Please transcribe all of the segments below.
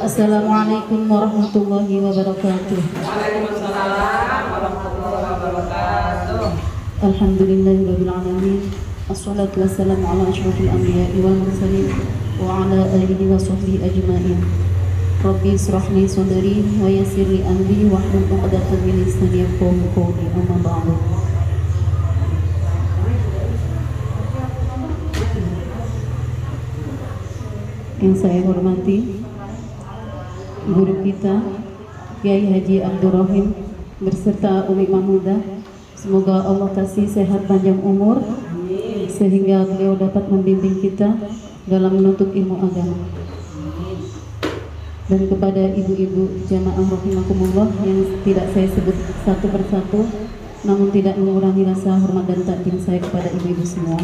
Assalamualaikum warahmatullahi wabarakatuh. Waalaikumsalam warahmatullahi wabarakatuh. Alhamdulillahirabbil alamin. Assalatu wassalamu ala asyrofil anbiya'i wal mursalin wa ala alihi wa sahbihi ajma'in. Rabbi israh li sadri wa yassir li amri wahlul 'uqdatam min lisani yafqahu qawli. Amma ba'du. Yang saya hormati guru kita Kiai Haji Abdul Rahim berserta Umi Mahmudah, semoga Allah kasih sehat panjang umur sehingga beliau dapat membimbing kita dalam menuntut ilmu agama. Dan kepada ibu-ibu jamaah rahimakumullah yang tidak saya sebut satu persatu, namun tidak mengurangi rasa hormat dan takdim saya kepada ibu-ibu semua.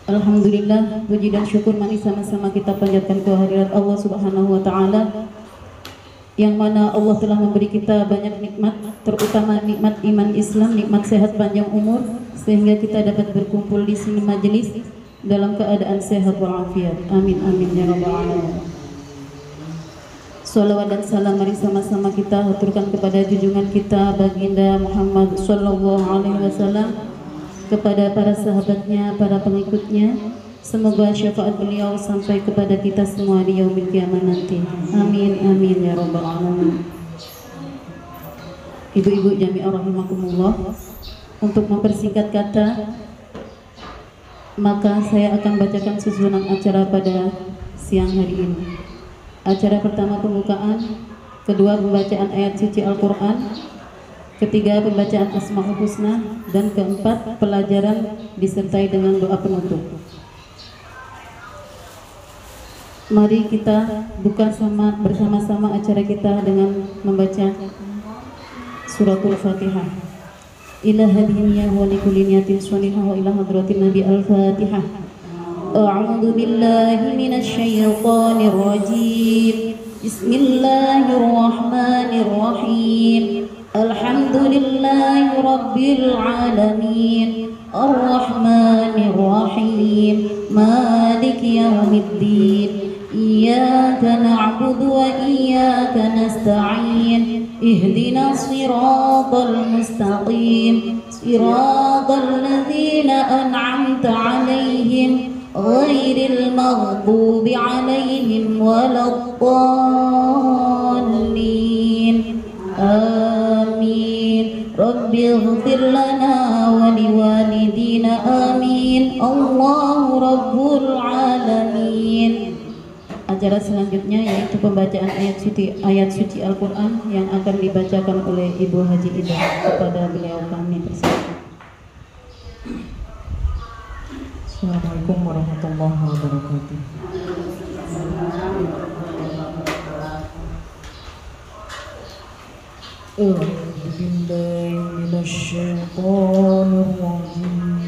Alhamdulillah, puji dan syukur mari sama-sama kita panjatkan kehadirat Allah Subhanahu wa taala, yang mana Allah telah memberi kita banyak nikmat, terutama nikmat iman Islam, nikmat sehat panjang umur, sehingga kita dapat berkumpul di sini majelis dalam keadaan sehat walafiat. Amin amin ya rabbal alamin. Salawat dan salam mari sama-sama kita haturkan kepada junjungan kita Baginda Muhammad sallallahu alaihi wasallam, kepada para sahabatnya, para pengikutnya. Semoga syafaat beliau sampai kepada kita semua di yaumil qiyamah nanti. Amin amin ya rabbal alamin. Ibu-ibu jami'ah rahimakumullah, untuk mempersingkat kata, maka saya akan bacakan susunan acara pada siang hari ini. Acara pertama pembukaan, kedua pembacaan ayat suci Al-Quran, ketiga pembacaan Asmaul Husna, dan keempat pelajaran disertai dengan doa penutup. Mari kita buka bersama-sama acara kita dengan membaca suratul Fatihah. Ila hadiniyah wa likulli niyatin sholihah wa ila hadratin Nabi Al-Fatihah. A'udzu billahi minasy syaithanir rajim. Bismillahirrahmanirrahim. Alhamdulillahi rabbil alamin. Ar-Rahmanir Rahim. Maliki yaumiddin. Iyyaka na'budu wa iyyaka nasta'in. Ihdinas siratal mustaqim. Siratal ladzina an'amta 'alaihim ghairil maghdubi 'alaihim waladdallin. Amin. Rabbighfir lana wa liwalidina. Amin. Allahu rabbul alamin. Acara selanjutnya yaitu pembacaan ayat suci Al-Quran yang akan dibacakan oleh Ibu Haji Ida. Kepada beliau kami persilakan. Assalamualaikum warahmatullahi wabarakatuh. A'udzu billahi minasy syaithanir rajim.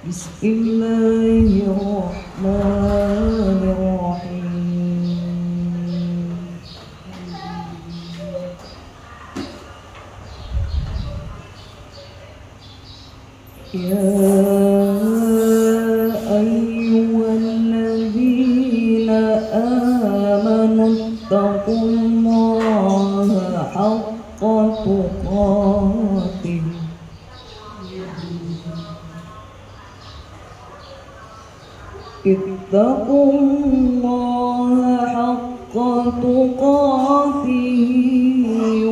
Bismillahirrahmanirrahim. Ya ayyuhalladzina amanu taqullaha haqqa tuqatih. Ittaqullaha haqqa tuqatih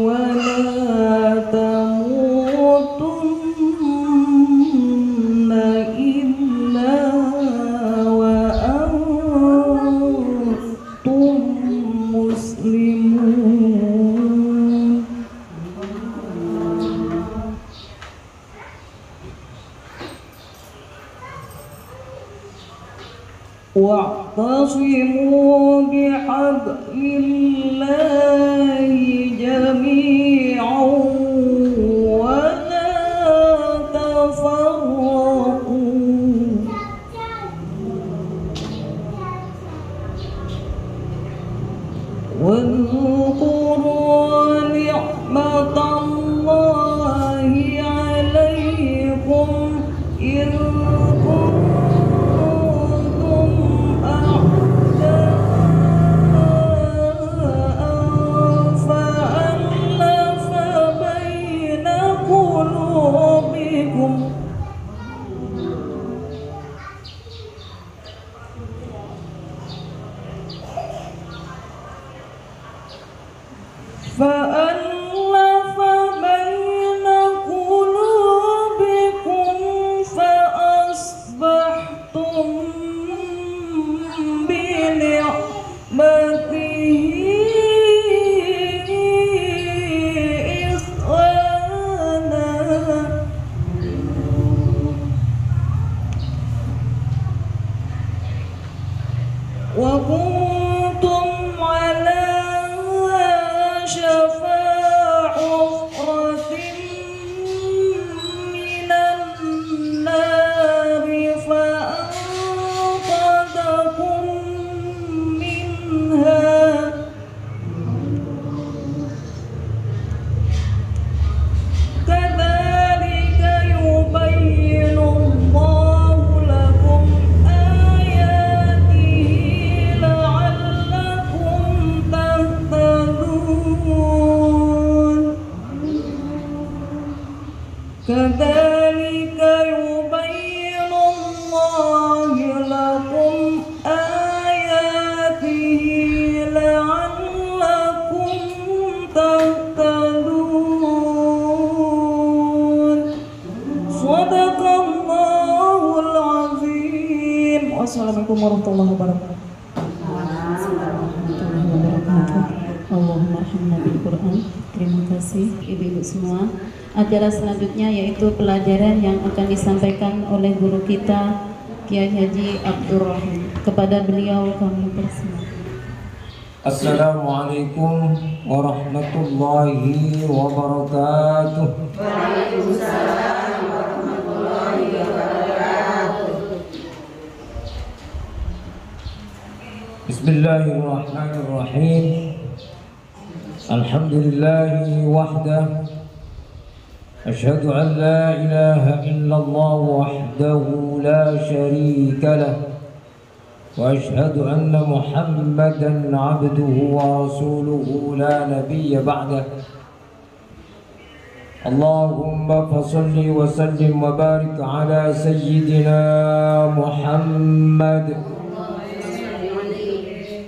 wa la tamutunna illa wa antum muslimun. Wa'tasimu bihablillahi jami'an wa la tafarraqu. Wadhkuru ni'matallahi 'alaikum in kuntum فألف بين قلوبكم فأصبحتم بنعمته إخوانا وكنتم على شفا حفرة من النار فأنقذكم منها كذلك يبين الله لكم آياته لعلكم تهتدون كذلك يبين الله لكم آياته لعلكم تهتدون صدق الله العظيم. Wassalamualaikum warahmatullahi wabarakatuh. Allahumma arhamna bil Quran. Terima kasih ibu-ibu semua. Acara selanjutnya yaitu pelajaran yang akan disampaikan oleh guru kita Kiai Haji Abdur Rahim. Kepada beliau kami persilakan. Assalamualaikum warahmatullahi wabarakatuh. Bismillahirrahmanirrahim. Alhamdulillahi wahdah. Asyhadu an la ilaha illallah wahdahu la syarika lah. Wa asyhadu anna Muhammadan abduhu wa rasuluhu la nabiyya ba'dah. Allahumma fasalli wa sallim wa barik ala sayyidina Muhammad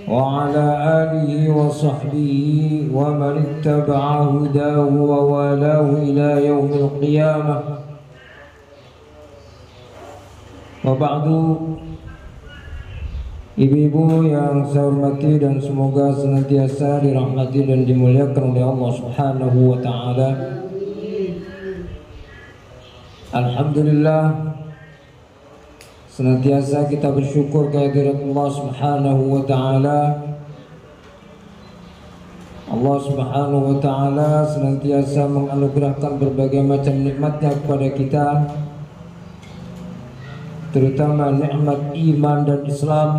wa ala alihi wa sahbihi wa man ittaba'a hudahu wa walahu ila yaumil qiyamah. Wa ba'du. Ibu-ibu yang saya hormati dan semoga senantiasa dirahmati dan dimuliakan oleh Allah Subhanahu wa taala. Alhamdulillah, senantiasa kita bersyukur kehadirat Allah Subhanahu wa taala. Allah Subhanahu wa taala senantiasa menganugerahkan berbagai macam nikmatnya kepada kita, terutama nikmat iman dan Islam,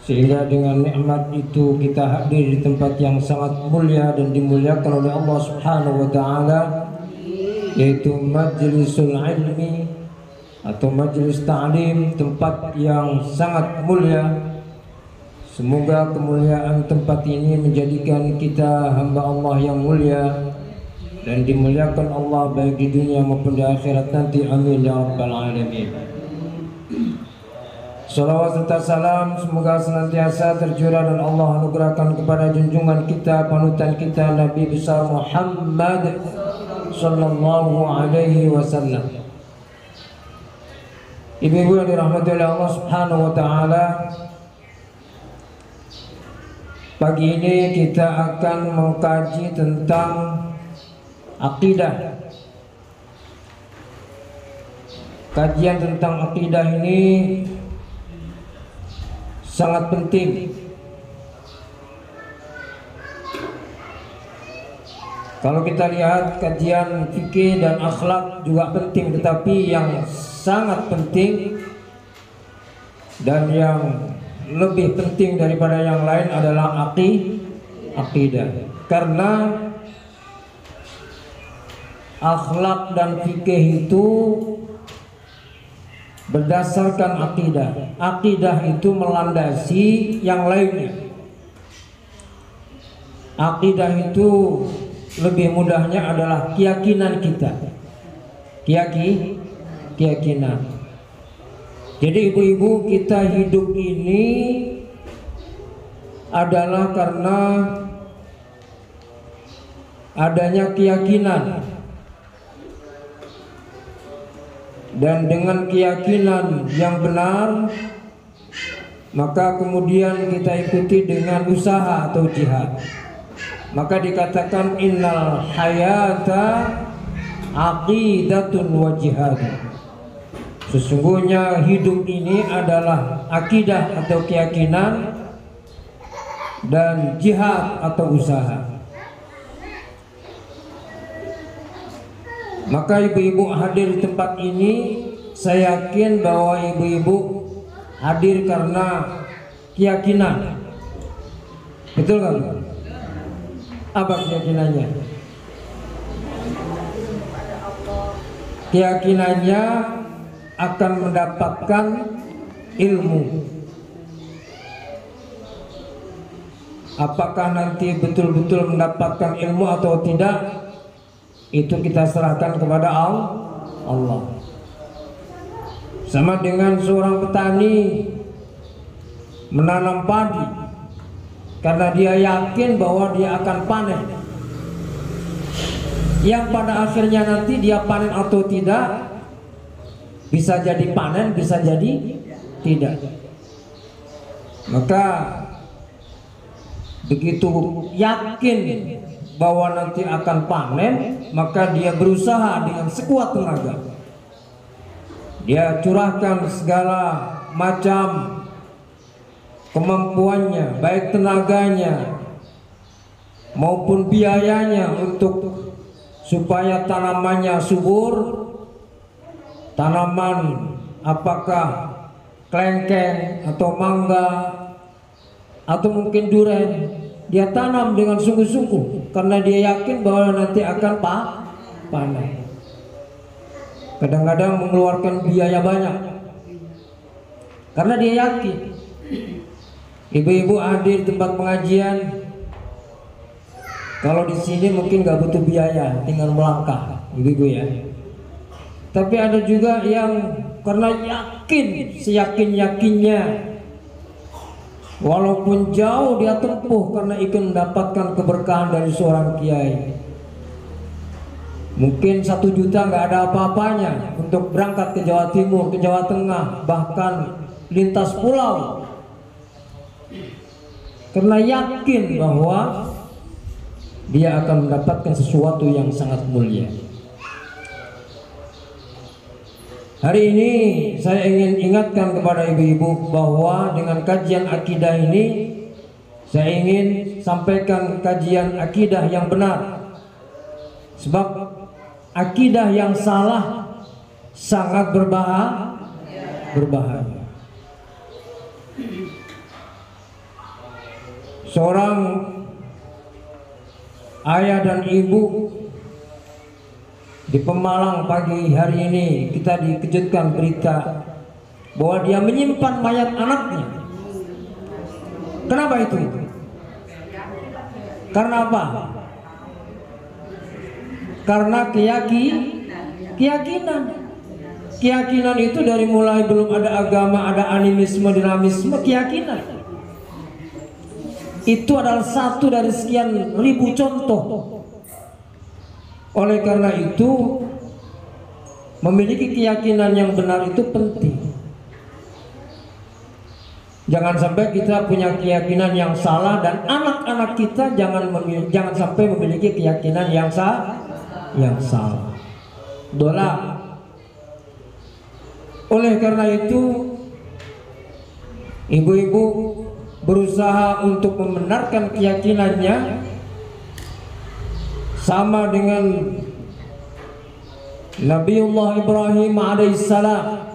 sehingga dengan nikmat itu kita hadir di tempat yang sangat mulia dan dimuliakan oleh Allah Subhanahu wa taala, yaitu majlisul ilmi atau majlis ta'lim, tempat yang sangat mulia. Semoga kemuliaan tempat ini menjadikan kita hamba Allah yang mulia dan dimuliakan Allah baik di dunia maupun di akhirat nanti. Amin ya rabbal alamin. Salawat serta salam semoga senantiasa tercurah dan Allah anugerahkan kepada junjungan kita, panutan kita, Nabi besar Muhammad sallallahu alaihi wasallam. Ibu-ibu yang dirahmati oleh Allah Subhanahu wa taala, pagi ini kita akan mengkaji tentang akidah. Kajian tentang akidah ini sangat penting. Kalau kita lihat kajian fikih dan akhlak juga penting, tetapi yang sangat penting dan yang lebih penting daripada yang lain adalah akidah. Karena akhlak dan fikih itu berdasarkan akidah. Akidah itu melandasi yang lainnya. Akidah itu lebih mudahnya adalah keyakinan kita. keyakinan. Jadi ibu-ibu, kita hidup ini adalah karena adanya keyakinan, dan dengan keyakinan yang benar maka kemudian kita ikuti dengan usaha atau jihad. Maka dikatakan innal hayata aqidatun wa jihad. Sesungguhnya hidup ini adalah akidah atau keyakinan dan jihad atau usaha. Maka ibu-ibu hadir di tempat ini, saya yakin bahwa ibu-ibu hadir karena keyakinan. Betul kan? Apa keyakinannya? Keyakinannya akan mendapatkan ilmu. Apakah nanti betul-betul mendapatkan ilmu atau tidak, itu kita serahkan kepada Allah. Sama dengan seorang petani menanam padi karena dia yakin bahwa dia akan panen, yang pada akhirnya nanti dia panen atau tidak, bisa jadi panen, bisa jadi tidak. Maka begitu yakin bahwa nanti akan panen, maka dia berusaha dengan sekuat tenaga. Dia curahkan segala macam kemampuannya, baik tenaganya maupun biayanya, untuk supaya tanamannya subur. Tanaman apakah kelengkeng atau mangga atau mungkin durian, dia tanam dengan sungguh-sungguh karena dia yakin bahwa nanti akan panen. Kadang-kadang mengeluarkan biaya banyak karena dia yakin. Ibu-ibu hadir tempat pengajian, kalau di sini mungkin nggak butuh biaya, tinggal melangkah, ibu-ibu ya. Tapi ada juga yang karena yakin, seyakin-yakinnya, walaupun jauh dia tempuh karena ingin mendapatkan keberkahan dari seorang kiai. Mungkin 1 juta nggak ada apa-apanya untuk berangkat ke Jawa Timur, ke Jawa Tengah, bahkan lintas pulau, karena yakin bahwa dia akan mendapatkan sesuatu yang sangat mulia. Hari ini saya ingin ingatkan kepada ibu-ibu bahwa dengan kajian akidah ini, saya ingin sampaikan kajian akidah yang benar. Sebab akidah yang salah sangat berbahaya. Seorang ayah dan ibu di Pemalang pagi hari ini, kita dikejutkan berita bahwa dia menyimpan mayat anaknya. Kenapa itu? Karena apa? Karena keyakinan. Keyakinan itu dari mulai belum ada agama, ada animisme, dinamisme, keyakinan. Itu adalah satu dari sekian ribu contoh. Oleh karena itu, memiliki keyakinan yang benar itu penting. Jangan sampai kita punya keyakinan yang salah, dan anak-anak kita jangan sampai memiliki keyakinan yang salah. Dola. Oleh karena itu, ibu-ibu berusaha untuk membenarkan keyakinannya, sama dengan Nabiullah Ibrahim alaihissalam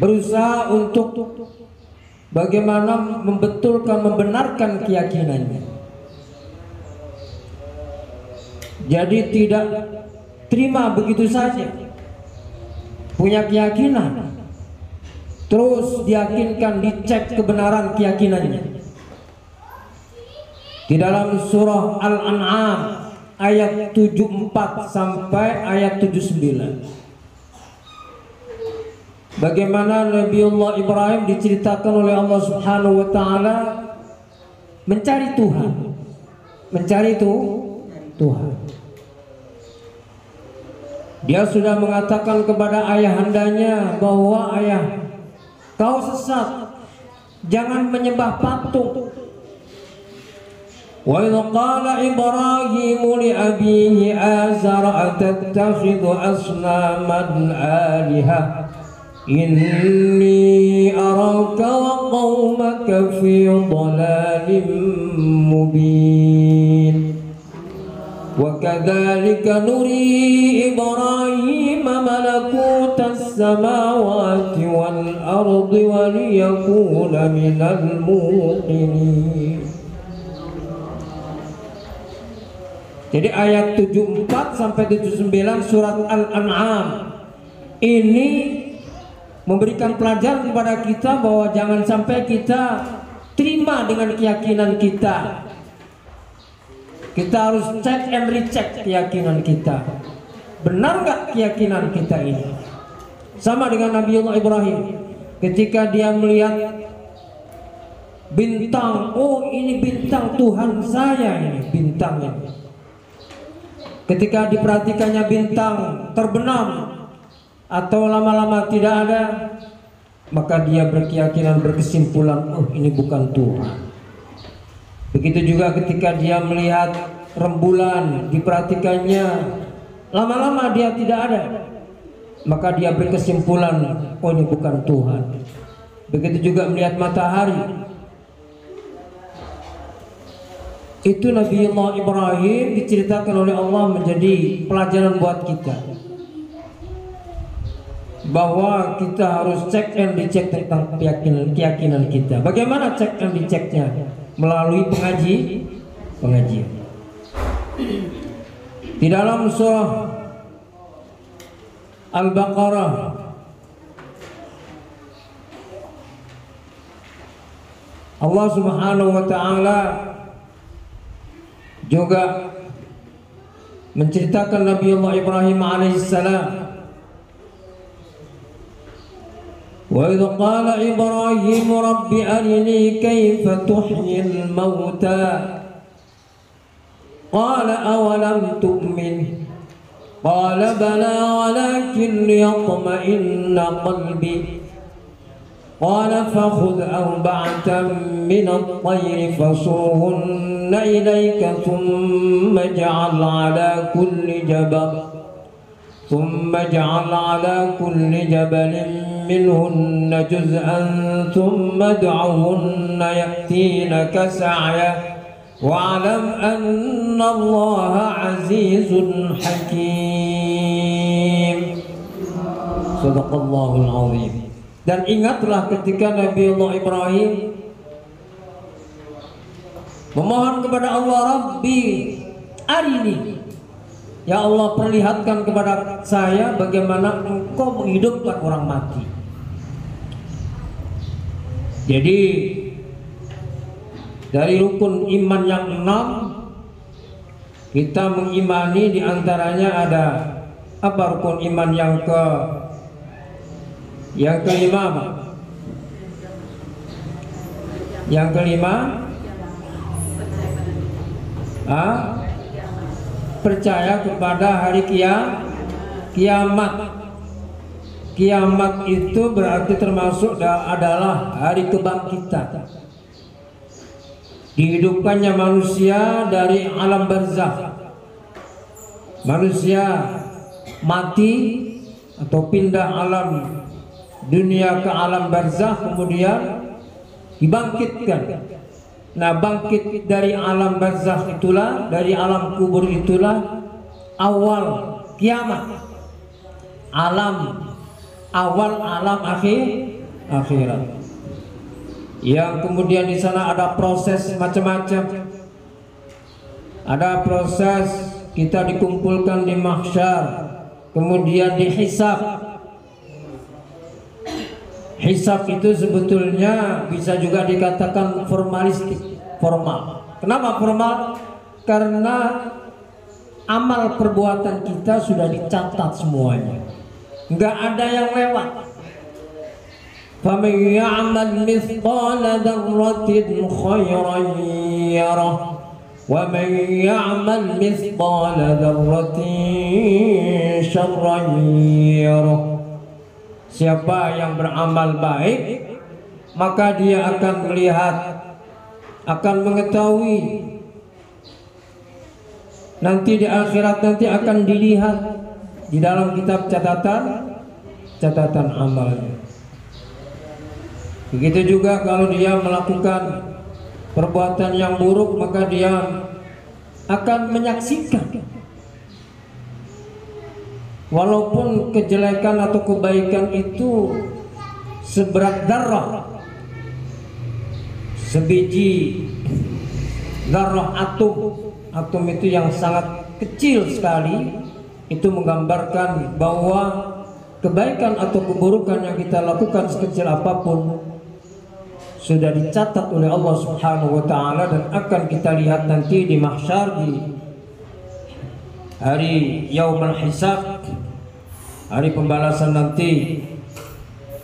berusaha untuk bagaimana membenarkan keyakinannya. Jadi tidak terima begitu saja, punya keyakinan, terus diyakinkan, dicek kebenaran keyakinannya. Di dalam surah Al-An'am ayat 74 sampai ayat 79. Bagaimana Nabiullah Ibrahim diceritakan oleh Allah Subhanahu wa taala mencari Tuhan. Mencari Tuhan. Dia sudah mengatakan kepada ayahandanya bahwa ayah, kau sesat, jangan menyembah patung. Wa idh qala Ibrahim li abihi azar atattakhidhu asnaman alihah inni araka wa qaumaka fi dhalalin mubin. Wa kadzalika nuri Ibrahim malakutas samawati wal ardi wa liyakuna minal muqinin. Jadi ayat 74 sampai 79 surat Al-An'am ini memberikan pelajaran kepada kita bahwa jangan sampai kita terima dengan keyakinan kita. Kita harus cek and recheck keyakinan kita. Benar nggak keyakinan kita ini? Sama dengan Nabiullah Ibrahim, ketika dia melihat bintang, oh ini bintang Tuhan saya, ini bintangnya. Ketika diperhatikannya bintang terbenam atau lama-lama tidak ada, maka dia berkeyakinan, berkesimpulan, oh ini bukan Tuhan. Begitu juga ketika dia melihat rembulan, diperhatikannya, lama-lama dia tidak ada, maka dia berkesimpulan, oh ini bukan Tuhan. Begitu juga melihat matahari. Itu Nabiullah Ibrahim diceritakan oleh Allah menjadi pelajaran buat kita, bahwa kita harus cek and dicek tentang keyakinan kita. Bagaimana cek and diceknya? Melalui pengajian. Di dalam surah Al-Baqarah Allah Subhanahu wa taala juga menceritakan Nabiullah Ibrahim alaihissalam. Wa idh qala Ibrahim rabbi arini kaifa tuhyil mauta qala awalam tu'min qala bala walakin liyatma'inna qalbi qala fakhudh arba'atan min at-tayr fasurhunna ilayka thumma ij'al 'ala kulli jabalin minhunna juz'an thumma ad'uhunna ya'tinaka sa'ya wa'lam anna Allaha 'azizun hakim. Shadaqallahul 'azim. Dan ingatlah ketika Nabiullah Ibrahim memohon kepada Allah, Rabbi arini, ya Allah perlihatkan kepada saya bagaimana engkau menghidupkan orang mati. Jadi dari rukun iman yang 6 kita mengimani, diantaranya ada apa rukun iman yang kelima? Yang kelima, percaya kepada hari kiamat. Kiamat itu berarti termasuk adalah hari kebangkitan. Dihidupkannya manusia dari alam barzakh. Manusia mati atau pindah alam dunia ke alam barzakh, kemudian dibangkitkan. Nah, bangkit dari alam barzakh itulah, dari alam kubur itulah awal kiamat. Awal alam akhirat. Yang kemudian di sana ada proses macam-macam. Ada proses kita dikumpulkan di mahsyar, kemudian dihisab. Hisab itu sebetulnya bisa juga dikatakan formalistik, formal. Kenapa formal? Karena amal perbuatan kita sudah dicatat semuanya, nggak ada yang lewat. فَمَنْ يَعْمَلْ مِثْقَالَ ذَرَّةٍ خَيْرًا يَرَهُ وَمَنْ يَعْمَلْ مِثْقَالَ ذَرَّةٍ شَرًّا يَرَهُ. Siapa yang beramal baik, maka dia akan melihat, akan mengetahui. Nanti di akhirat nanti akan dilihat di dalam kitab catatan amalnya. Begitu juga kalau dia melakukan perbuatan yang buruk, maka dia akan menyaksikan. Walaupun kejelekan atau kebaikan itu seberat darah, sebiji darah atom itu yang sangat kecil sekali, itu menggambarkan bahwa kebaikan atau keburukan yang kita lakukan sekecil apapun sudah dicatat oleh Allah Subhanahu wa taala dan akan kita lihat nanti di mahsyar, di hari yaumul hisab, hari pembalasan nanti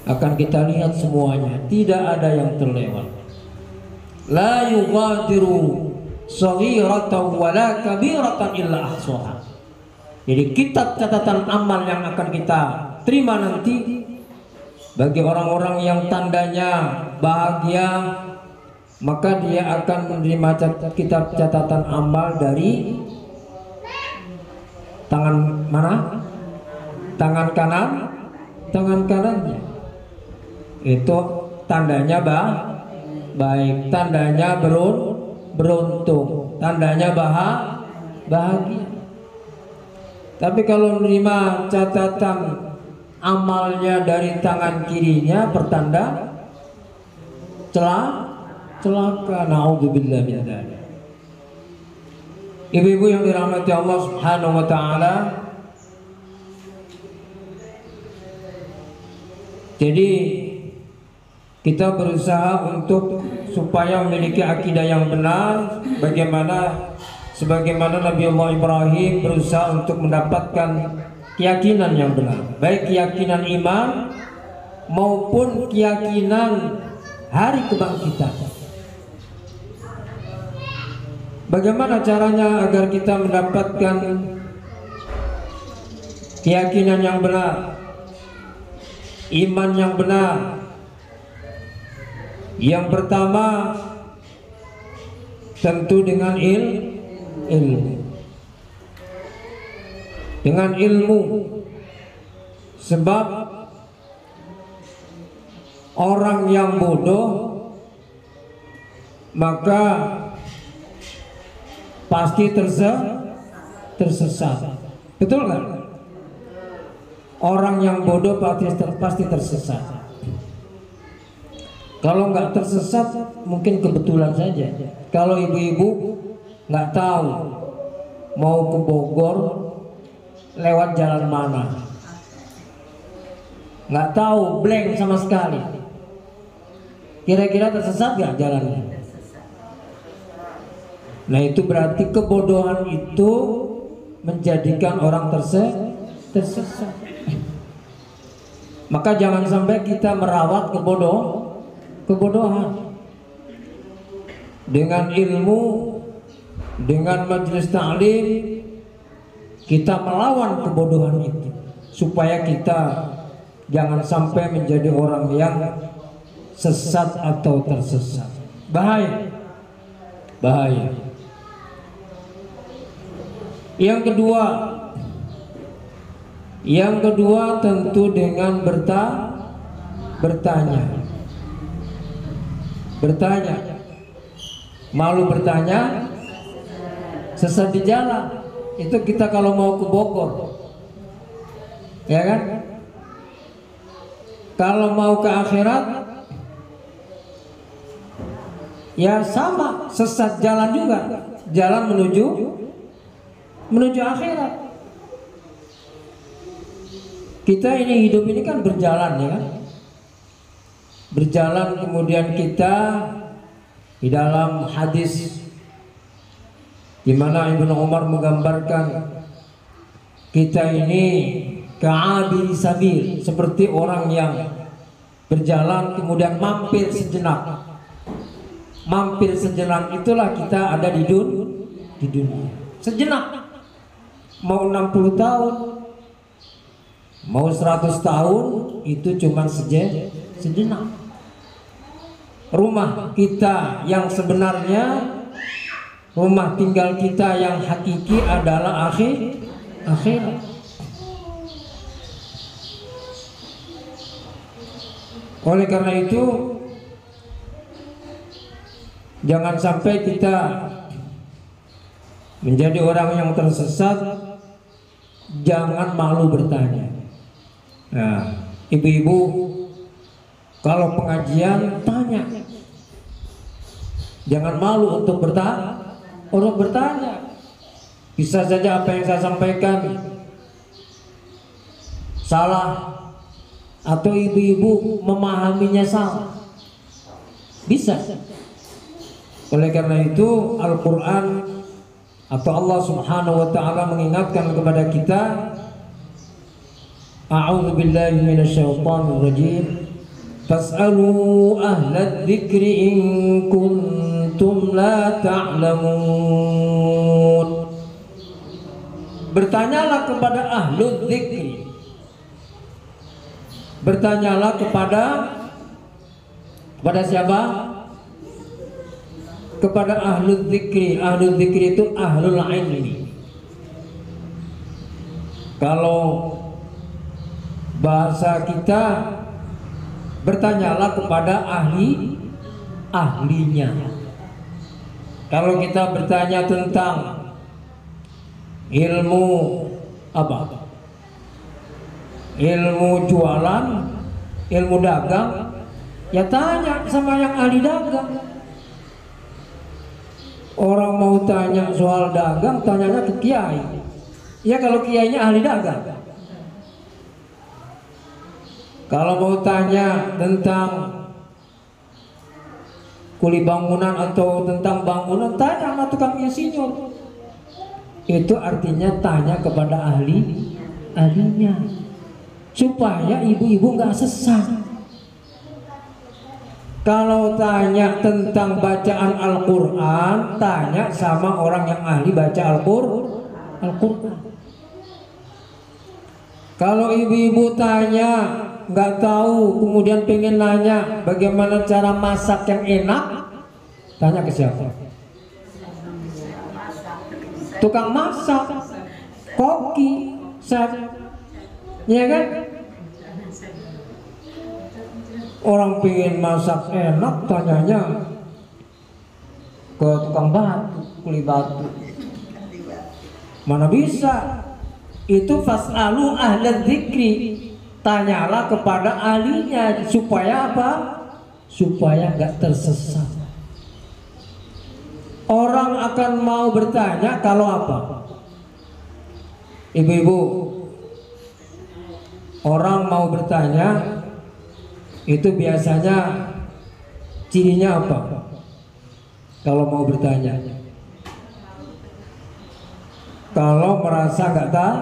akan kita lihat semuanya, tidak ada yang terlewat. La yughadiru shaghiratan wala kabiratan illa ahsaha. Jadi kitab catatan amal yang akan kita terima nanti bagi orang-orang yang tandanya bahagia, maka dia akan menerima kitab catatan amal dari tangan mana? Tangan kanannya. Itu tandanya baik, tandanya beruntung, tandanya bahagia. Tapi kalau menerima catatan amalnya dari tangan kirinya, pertanda celaka. Naudzubillah min dzalik. Ibu-ibu yang dirahmati Allah Subhanahu wa taala, jadi kita berusaha untuk supaya memiliki akidah yang benar, sebagaimana Nabi Allah Ibrahim berusaha untuk mendapatkan keyakinan yang benar, baik keyakinan iman maupun keyakinan hari kebangkitan. Bagaimana caranya agar kita mendapatkan keyakinan yang benar, iman yang benar? Yang pertama tentu dengan ilmu. Dengan ilmu, sebab orang yang bodoh maka pasti tersesat. Betul kan? Orang yang bodoh pasti tersesat. Kalau nggak tersesat mungkin kebetulan saja. Kalau ibu-ibu nggak tahu mau ke Bogor lewat jalan mana, nggak tahu, blank sama sekali, kira-kira tersesat nggak jalannya? Nah itu berarti kebodohan itu menjadikan orang tersesat. Maka jangan sampai kita merawat kebodohan. Dengan ilmu, dengan majelis ta'lim, kita melawan kebodohan itu supaya kita jangan sampai menjadi orang yang sesat atau tersesat. Bahaya. Yang kedua tentu dengan bertanya. Malu bertanya, sesat di jalan. Itu kita kalau mau ke Bogor, ya kan? Kalau mau ke akhirat, ya sama, sesat jalan juga, jalan menuju akhirat. Kita ini hidup ini kan berjalan, ya kan? Berjalan, kemudian kita di dalam hadis di mana Ibnu Umar menggambarkan kita ini ka'abiri sabil, seperti orang yang berjalan kemudian mampir sejenak. Mampir sejenak itulah kita ada di dunia. Sejenak. Mau 60 tahun, mau 100 tahun, itu cuma sejenak. Rumah kita yang sebenarnya, rumah tinggal kita yang hakiki adalah akhirat. Oleh karena itu, jangan sampai kita menjadi orang yang tersesat. Jangan malu bertanya. Nah, ibu-ibu, kalau pengajian tanya, jangan malu untuk bertanya. Bisa saja apa yang saya sampaikan salah, atau ibu-ibu memahaminya salah. Bisa. Oleh karena itu Al-Quran atau Allah Subhanahu wa ta'ala mengingatkan kepada kita, a'udzu billahi minasyaitonir rajim, fas'alu ahla dzikri in kuntum la ta'lamun. Bertanyalah kepada ahlu dzikri. Bertanyalah kepada siapa? Kepada ahlu dzikri. Ahlu dzikri itu ahlul ilmi. Kalau bahasa kita, bertanyalah kepada ahlinya. Kalau kita bertanya tentang ilmu apa? Ilmu jualan, ilmu dagang, ya tanya sama yang ahli dagang. Orang mau tanya soal dagang, tanyanya ke kiai. Ya kalau kiainya ahli dagang. Kalau mau tanya tentang kuli bangunan atau tentang bangunan, tanya sama tukang insinyur. Itu artinya tanya kepada ahlinya, supaya ibu-ibu nggak sesat. Kalau tanya tentang bacaan Al-Quran, tanya sama orang yang ahli baca Al-Quran. Kalau ibu-ibu tanya nggak tahu, kemudian pengen nanya bagaimana cara masak yang enak, tanya ke siapa? Tukang masak, koki, chef, ya kan? Orang pengen masak enak, tanyanya ke tukang batu, kuli batu. Mana bisa? Itu fas'alu ahla dzikri. Tanyalah kepada ahlinya, supaya apa? Supaya nggak tersesat. Orang akan mau bertanya kalau apa? Ibu-ibu, orang mau bertanya itu biasanya cirinya apa? Kalau mau bertanya, kalau merasa nggak tahu,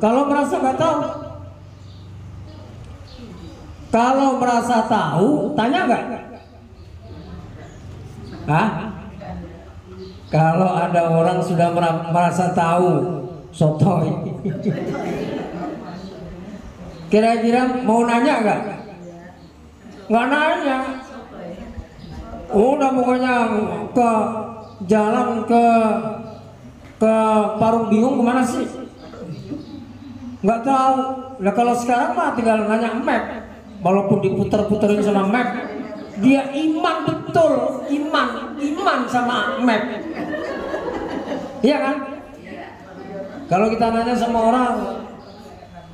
kalau merasa nggak tahu, kalau merasa tahu, tanya nggak? Hah? Kalau ada orang sudah merasa tahu, sotoy. Kira-kira mau nanya nggak? Nggak nanya. Udah pokoknya ke jalan ke Parung Bingung kemana sih? Nggak tahu. Nah kalau sekarang mah tinggal nanya map. Walaupun diputer-puterin sama map, dia iman betul, iman sama map. Iya kan? Kalau kita nanya sama orang,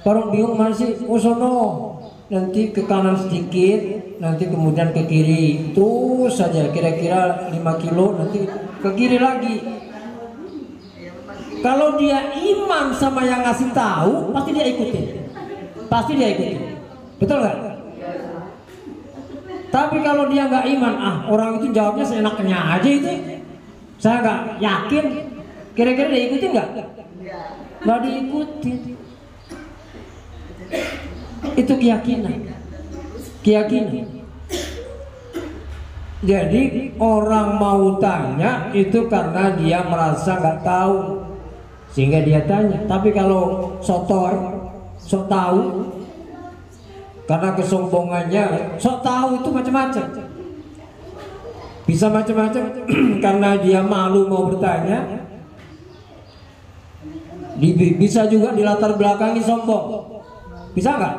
Parung Bingung mana sih? Oh sono. Nanti ke kanan sedikit, nanti kemudian ke kiri, terus saja kira-kira 5 kilo, nanti ke kiri lagi. Kalau dia iman sama yang ngasih tahu, pasti dia ikutin. Betul nggak? Tapi kalau dia nggak iman, orang itu jawabnya seenaknya aja itu. Saya nggak yakin. Kira-kira diikuti nggak? Nggak diikuti. Itu keyakinan. Jadi orang mau tanya itu karena dia merasa nggak tahu, sehingga dia tanya. Tapi kalau sok tahu, karena kesombongannya, sok tahu itu macam-macam. Bisa macam-macam karena dia malu mau bertanya. Bisa juga dilatar belakangi sombong. Bisa nggak?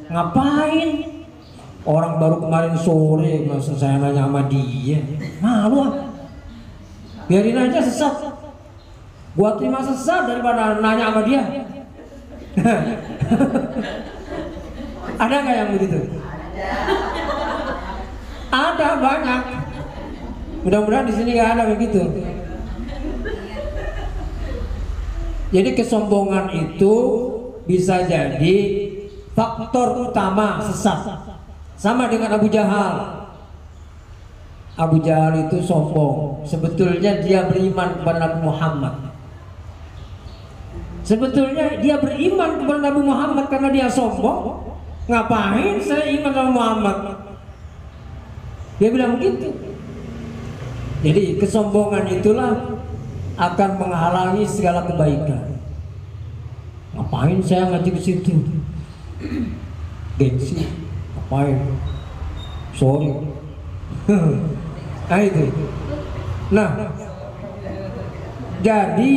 Ngapain? Orang baru kemarin sore masa saya nanya sama dia. Malu ah. Biarin aja sesat. Gua terima sesat daripada nanya sama dia. Ada nggak yang begitu? Ada banyak. Mudah-mudahan di sini nggak ada begitu. Jadi kesombongan itu bisa jadi faktor utama sesat. Sama dengan Abu Jahal. Abu Jahal itu sombong. Sebetulnya dia beriman kepada Nabi Muhammad. Sebetulnya dia beriman kepada Nabi Muhammad karena dia sombong. Ngapain saya iman sama Muhammad? Dia bilang begitu. Jadi kesombongan itulah akan menghalangi segala kebaikan. Ngapain saya ngaji ke situ? Gengsi. Ngapain? Sorry. Nah itu. Nah, jadi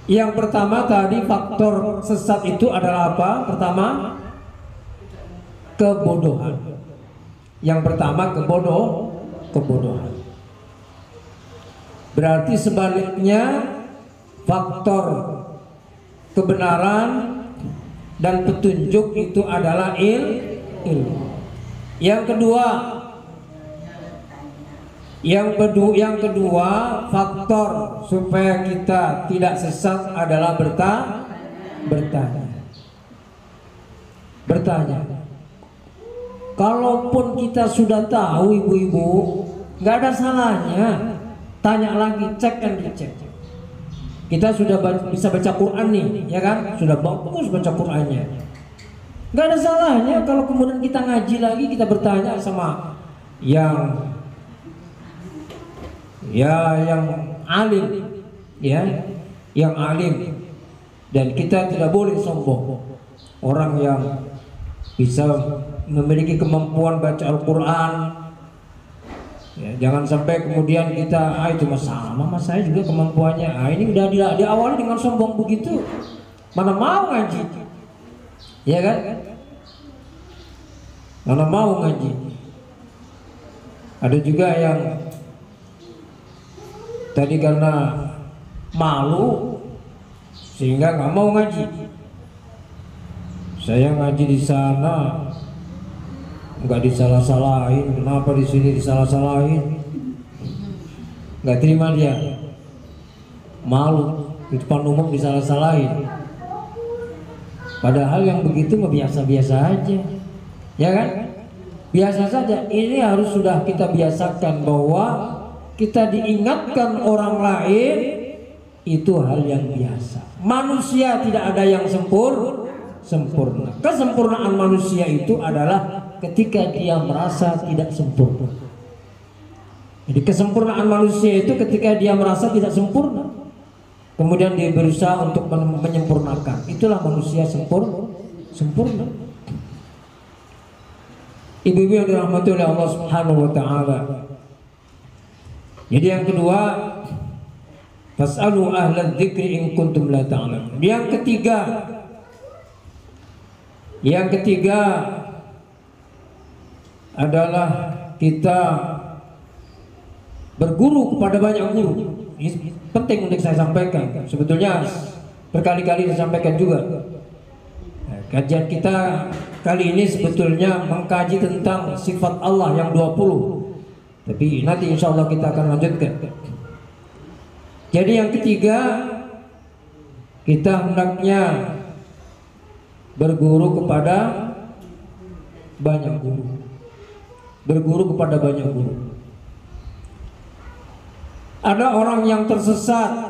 yang pertama tadi faktor sesat itu adalah apa? Pertama, kebodohan. Yang pertama kebodohan. Berarti sebaliknya faktor kebenaran dan petunjuk itu adalah ilmu. Yang kedua faktor supaya kita tidak sesat adalah bertanya. Kalaupun kita sudah tahu ibu-ibu, nggak ada salahnya tanya lagi, cek dan dicek. Kita sudah bisa baca Quran nih, ya kan? Sudah bagus baca Qurannya. Nggak ada salahnya kalau kemudian kita ngaji lagi, kita bertanya sama yang alim, yang alim. Dan kita tidak boleh sombong. Orang yang bisa memiliki kemampuan baca Al-Quran, ya, jangan sampai kemudian kita itu sama saya juga kemampuannya. Ini udah diawali dengan sombong begitu, mana mau ngaji, ya kan? Mana mau ngaji. Ada juga yang tadi karena malu sehingga nggak mau ngaji. Saya ngaji di sana nggak disalah-salahin, kenapa di sini disalah-salahin? Nggak terima dia, malu di depan umum disalah-salahin. Padahal yang begitu mah biasa-biasa aja, ya kan? Biasa saja. Ini harus sudah kita biasakan bahwa kita diingatkan orang lain itu hal yang biasa. Manusia tidak ada yang sempurna. Kesempurnaan manusia itu adalah ketika dia merasa tidak sempurna. Jadi kesempurnaan manusia itu ketika dia merasa tidak sempurna, kemudian dia berusaha untuk menyempurnakan. Itulah manusia sempurna. Ibu-ibu yang dirahmati oleh Allah Subhanahu wa taala. Jadi yang kedua, fas'alu ahlal dzikri in kuntum la ta'lamun. Yang ketiga adalah kita berguru kepada banyak guru. Ini penting untuk saya sampaikan. Sebetulnya berkali-kali saya sampaikan juga. Kajian kita kali ini sebetulnya mengkaji tentang sifat Allah yang 20. Tapi nanti insya Allah kita akan lanjutkan. Jadi yang ketiga, kita hendaknya berguru kepada banyak guru. Ada orang yang tersesat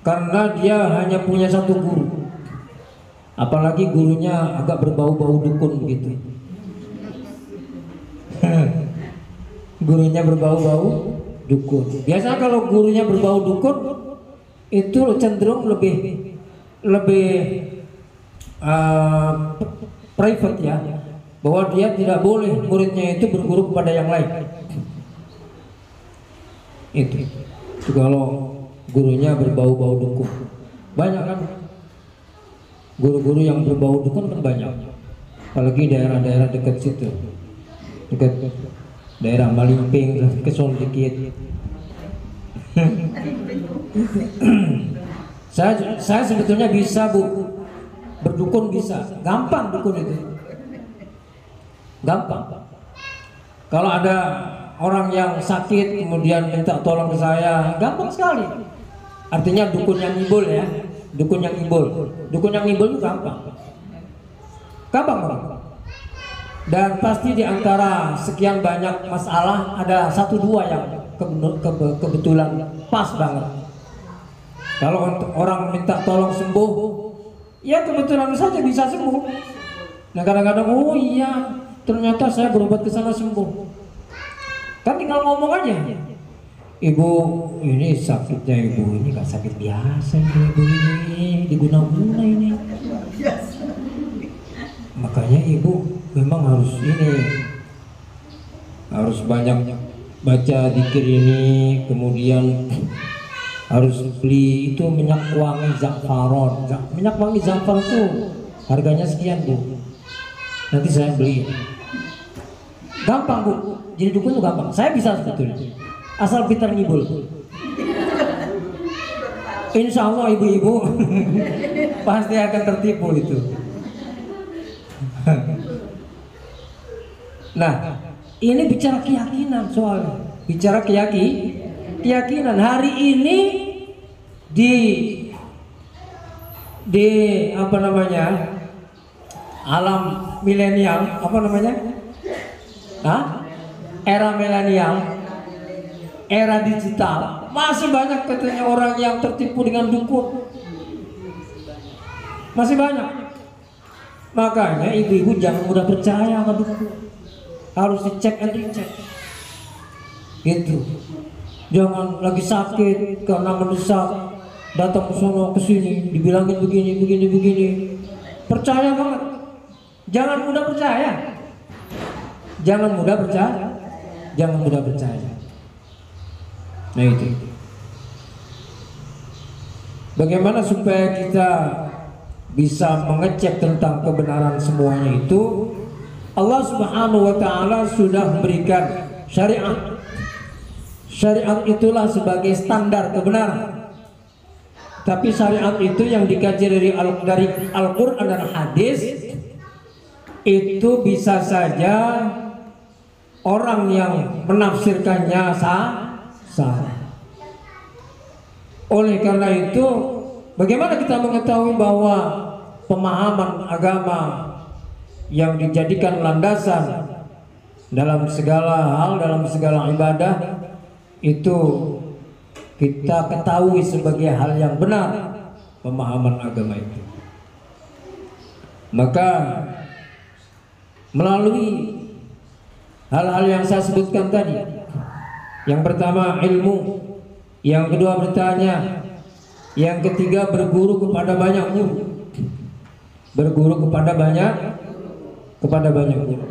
karena dia hanya punya satu guru, apalagi gurunya agak berbau-bau dukun begitu. Gurunya berbau-bau dukun. Biasanya kalau gurunya berbau dukun itu cenderung lebih private ya, bahwa dia tidak boleh muridnya itu berguru kepada yang lain. Itu kalau gurunya berbau-bau dukun. Banyak kan guru-guru yang berbau dukun kan banyak, apalagi daerah-daerah dekat situ, dekat daerah Malimping, keson dikit. Saya sebetulnya bisa Bu, berdukun bisa, gampang dukun itu, gampang. Kalau ada orang yang sakit kemudian minta tolong ke saya, gampang sekali. Artinya dukun yang ibul ya, dukun yang ibul itu gampang, gampang. Dan pasti di antara sekian banyak masalah ada satu dua yang kebetulan pas banget. Kalau orang minta tolong sembuh, ya kebetulan saja bisa sembuh. Nah kadang-kadang, oh iya ternyata saya berobat ke sana sembuh. Kan tinggal ngomong aja, ibu ini sakitnya ibu ini gak sakit biasa ibu ini diguna-guna ini. Makanya ibu memang harus banyak baca zikir ini, kemudian harus beli itu minyak wangi zafaron. Minyak wangi zafaron itu harganya sekian Bu, nanti saya beli. Gampang Bu, jadi dukun itu gampang. Saya bisa sebetulnya, asal pintar ngibul. Insya Allah ibu-ibu pasti akan tertipu itu. Nah, ini bicara keyakinan soalnya. Bicara keyakinan. Hari ini di apa namanya? Alam milenial, apa namanya? Era milenial, era digital, masih banyak katanya orang yang tertipu dengan dukun. Masih banyak. Makanya ibu-ibu jangan mudah percaya sama dukun. Harus dicek and recheck. Gitu. Jangan lagi sakit karena mendesak datang ke sono ke sini dibilangin begini. Percaya banget. Jangan mudah percaya. Jangan mudah percaya. Nah itu. Bagaimana supaya kita bisa mengecek tentang kebenaran semuanya itu? Allah Subhanahu wa taala sudah memberikan syariat. Syariat itulah sebagai standar kebenaran. Tapi syariat itu yang dikaji dari Al-Qur'an dan hadis itu bisa saja orang yang menafsirkannya salah. Oleh karena itu, bagaimana kita mengetahui bahwa pemahaman agama yang dijadikan landasan dalam segala hal, dalam segala ibadah itu kita ketahui sebagai hal yang benar pemahaman agama itu? Maka melalui hal-hal yang saya sebutkan tadi, yang pertama ilmu, yang kedua bertanya, yang ketiga berguru kepada banyak guru, kepada banyak guru.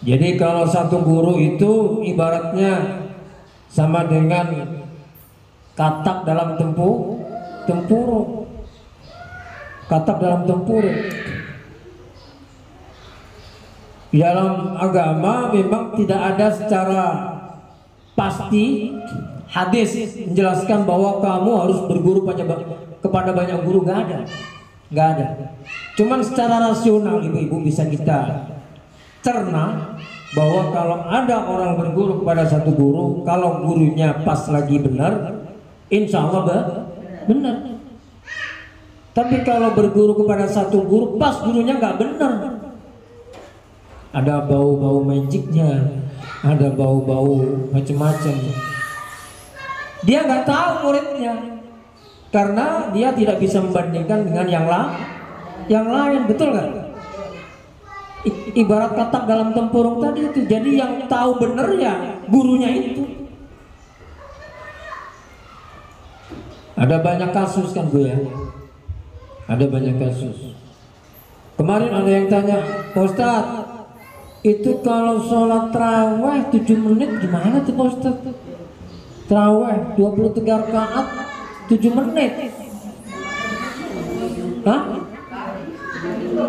Jadi kalau satu guru itu ibaratnya sama dengan katak dalam tempurung. Katak dalam tempurung. Dalam agama memang tidak ada secara pasti hadis menjelaskan bahwa kamu harus berguru kepada banyak guru, nggak ada. Cuman secara rasional ibu-ibu bisa kita cerna bahwa kalau ada orang berguru kepada satu guru, kalau gurunya pas lagi benar, insya Allah benar. Tapi kalau berguru kepada satu guru pas gurunya nggak benar, ada bau-bau magicnya, ada bau-bau macam-macam. Dia nggak tahu muridnya, karena dia tidak bisa membandingkan dengan yang lain, betul nggak? Ibarat katak dalam tempurung tadi itu. Jadi yang tahu benar ya gurunya itu. Ada banyak kasus kan Bu ya, ada banyak kasus. Kemarin ada yang tanya, Pak Ustadz, itu kalau sholat taraweh 7 menit gimana tuh Pak Ustadz? Taraweh 23 rakaat 7 menit. Hah?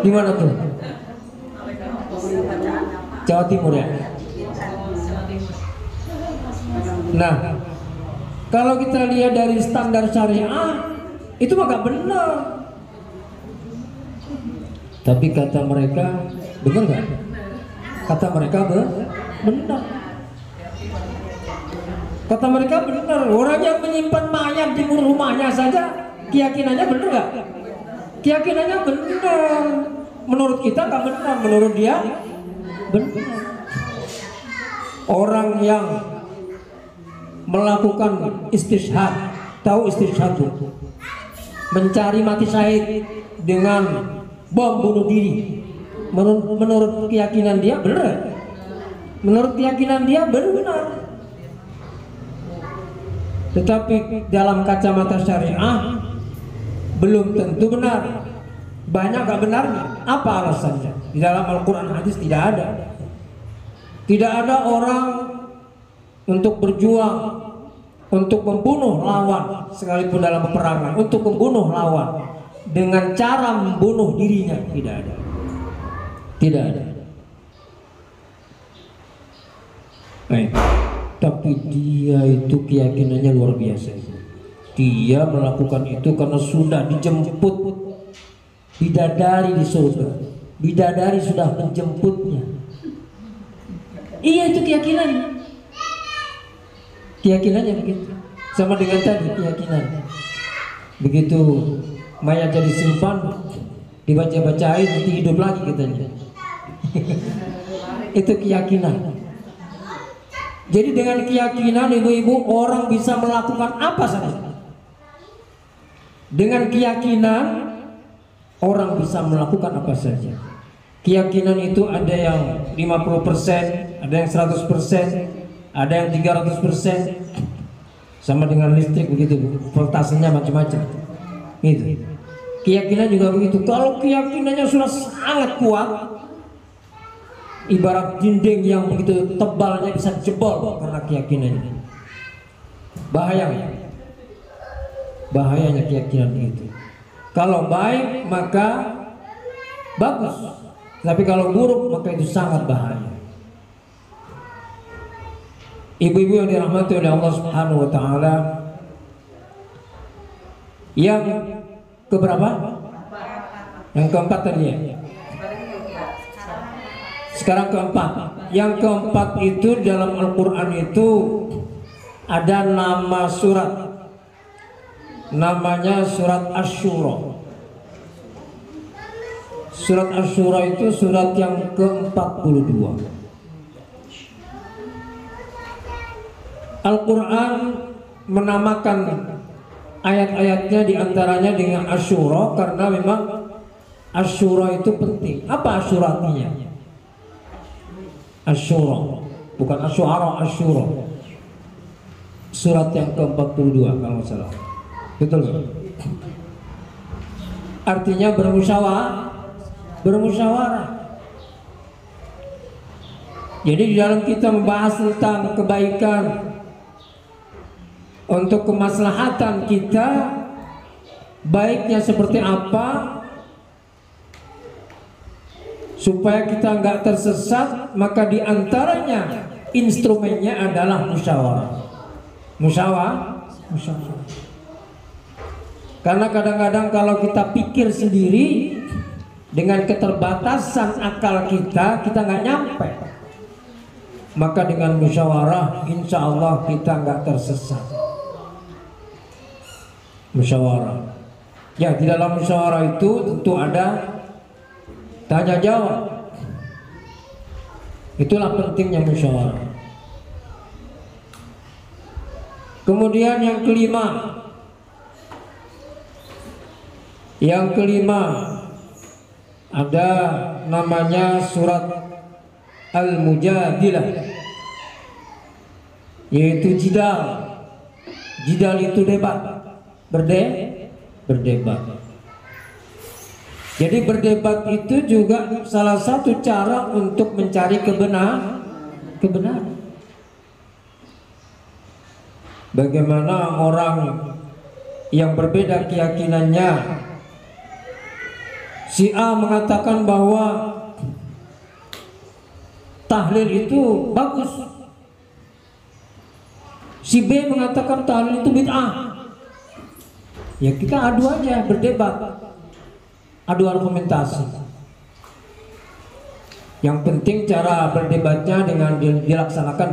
Gimana tuh? Jawa Timur ya? Nah, kalau kita lihat dari standar syariah itu mah gak benar. Tapi kata mereka benar gak? Kata mereka benar. Kata mereka benar. Orang yang menyimpan mayat di rumahnya saja keyakinannya benar gak? Keyakinannya benar. Menurut kita gak benar, menurut dia benar. Orang yang melakukan istishhad, tahu istishhad itu? Mencari mati syahid dengan bom bunuh diri. Menurut keyakinan dia benar. Menurut keyakinan dia benar. Tetapi dalam kacamata syariah belum tentu benar. Banyak gak benarnya. Apa alasannya? Di dalam Al-Quran hadis tidak ada. Tidak ada orang untuk berjuang, untuk membunuh lawan, sekalipun dalam peperangan, untuk membunuh lawan dengan cara membunuh dirinya. Tidak ada. Tidak ada. Baik. Tapi dia itu keyakinannya luar biasa. Dia melakukan itu karena sudah dijemput bidadari di surga. Bidadari sudah menjemputnya. Iya, itu keyakinannya. Keyakinannya begitu. Sama dengan tadi keyakinan. Begitu mayatnya disimpan, dibaca-bacain, nanti hidup lagi katanya. Itu keyakinan. Jadi dengan keyakinan ibu-ibu orang bisa melakukan apa saja. Dengan keyakinan orang bisa melakukan apa saja. Keyakinan itu ada yang 50%, ada yang 100%, ada yang 300%. Sama dengan listrik begitu, voltasenya macam-macam. Gitu. Keyakinan juga begitu. Kalau keyakinannya sudah sangat kuat, ibarat dinding yang begitu tebalnya bisa jebol karena keyakinannya. Bahayanya keyakinan itu. Kalau baik maka bagus, tapi kalau buruk maka itu sangat bahaya. Ibu-ibu yang dirahmati oleh Allah Subhanahu wa taala, yang keberapa? Yang keempat tadi ya. Sekarang keempat. Yang keempat itu dalam Al-Quran itu ada nama surat. Namanya surat Asy-Syura. Surat Asy-Syura itu surat yang ke-42. Al-Quran menamakan ayat-ayatnya diantaranya dengan Asy-Syura karena memang Asy-Syura itu penting. Apa Asy-Syura artinya? Asy-Syura, bukan Asy-Syu'ara, Asy-Syura. Surat yang ke-42 kalau nggak salah. Betul nggak? Artinya bermusyawarah. Jadi di dalam kita membahas tentang kebaikan untuk kemaslahatan kita, baiknya seperti apa supaya kita nggak tersesat, maka diantaranya instrumennya adalah musyawarah. Karena kadang-kadang kalau kita pikir sendiri dengan keterbatasan akal kita nggak nyampe. Maka dengan musyawarah, insya Allah kita nggak tersesat. Musyawarah. Ya, di dalam musyawarah itu tentu ada tanya jawab. Itulah pentingnya musyawarah. Kemudian yang kelima ada namanya surat Al-Mujadilah, yaitu jidal. Jidal itu debat, berdebat. Jadi berdebat itu juga salah satu cara untuk mencari kebenaran. Bagaimana orang yang berbeda keyakinannya, si A mengatakan bahwa tahlil itu bagus, si B mengatakan tahlil itu bid'ah. Ya kita adu aja, berdebat, adu argumentasi. Yang penting cara berdebatnya dengan dilaksanakan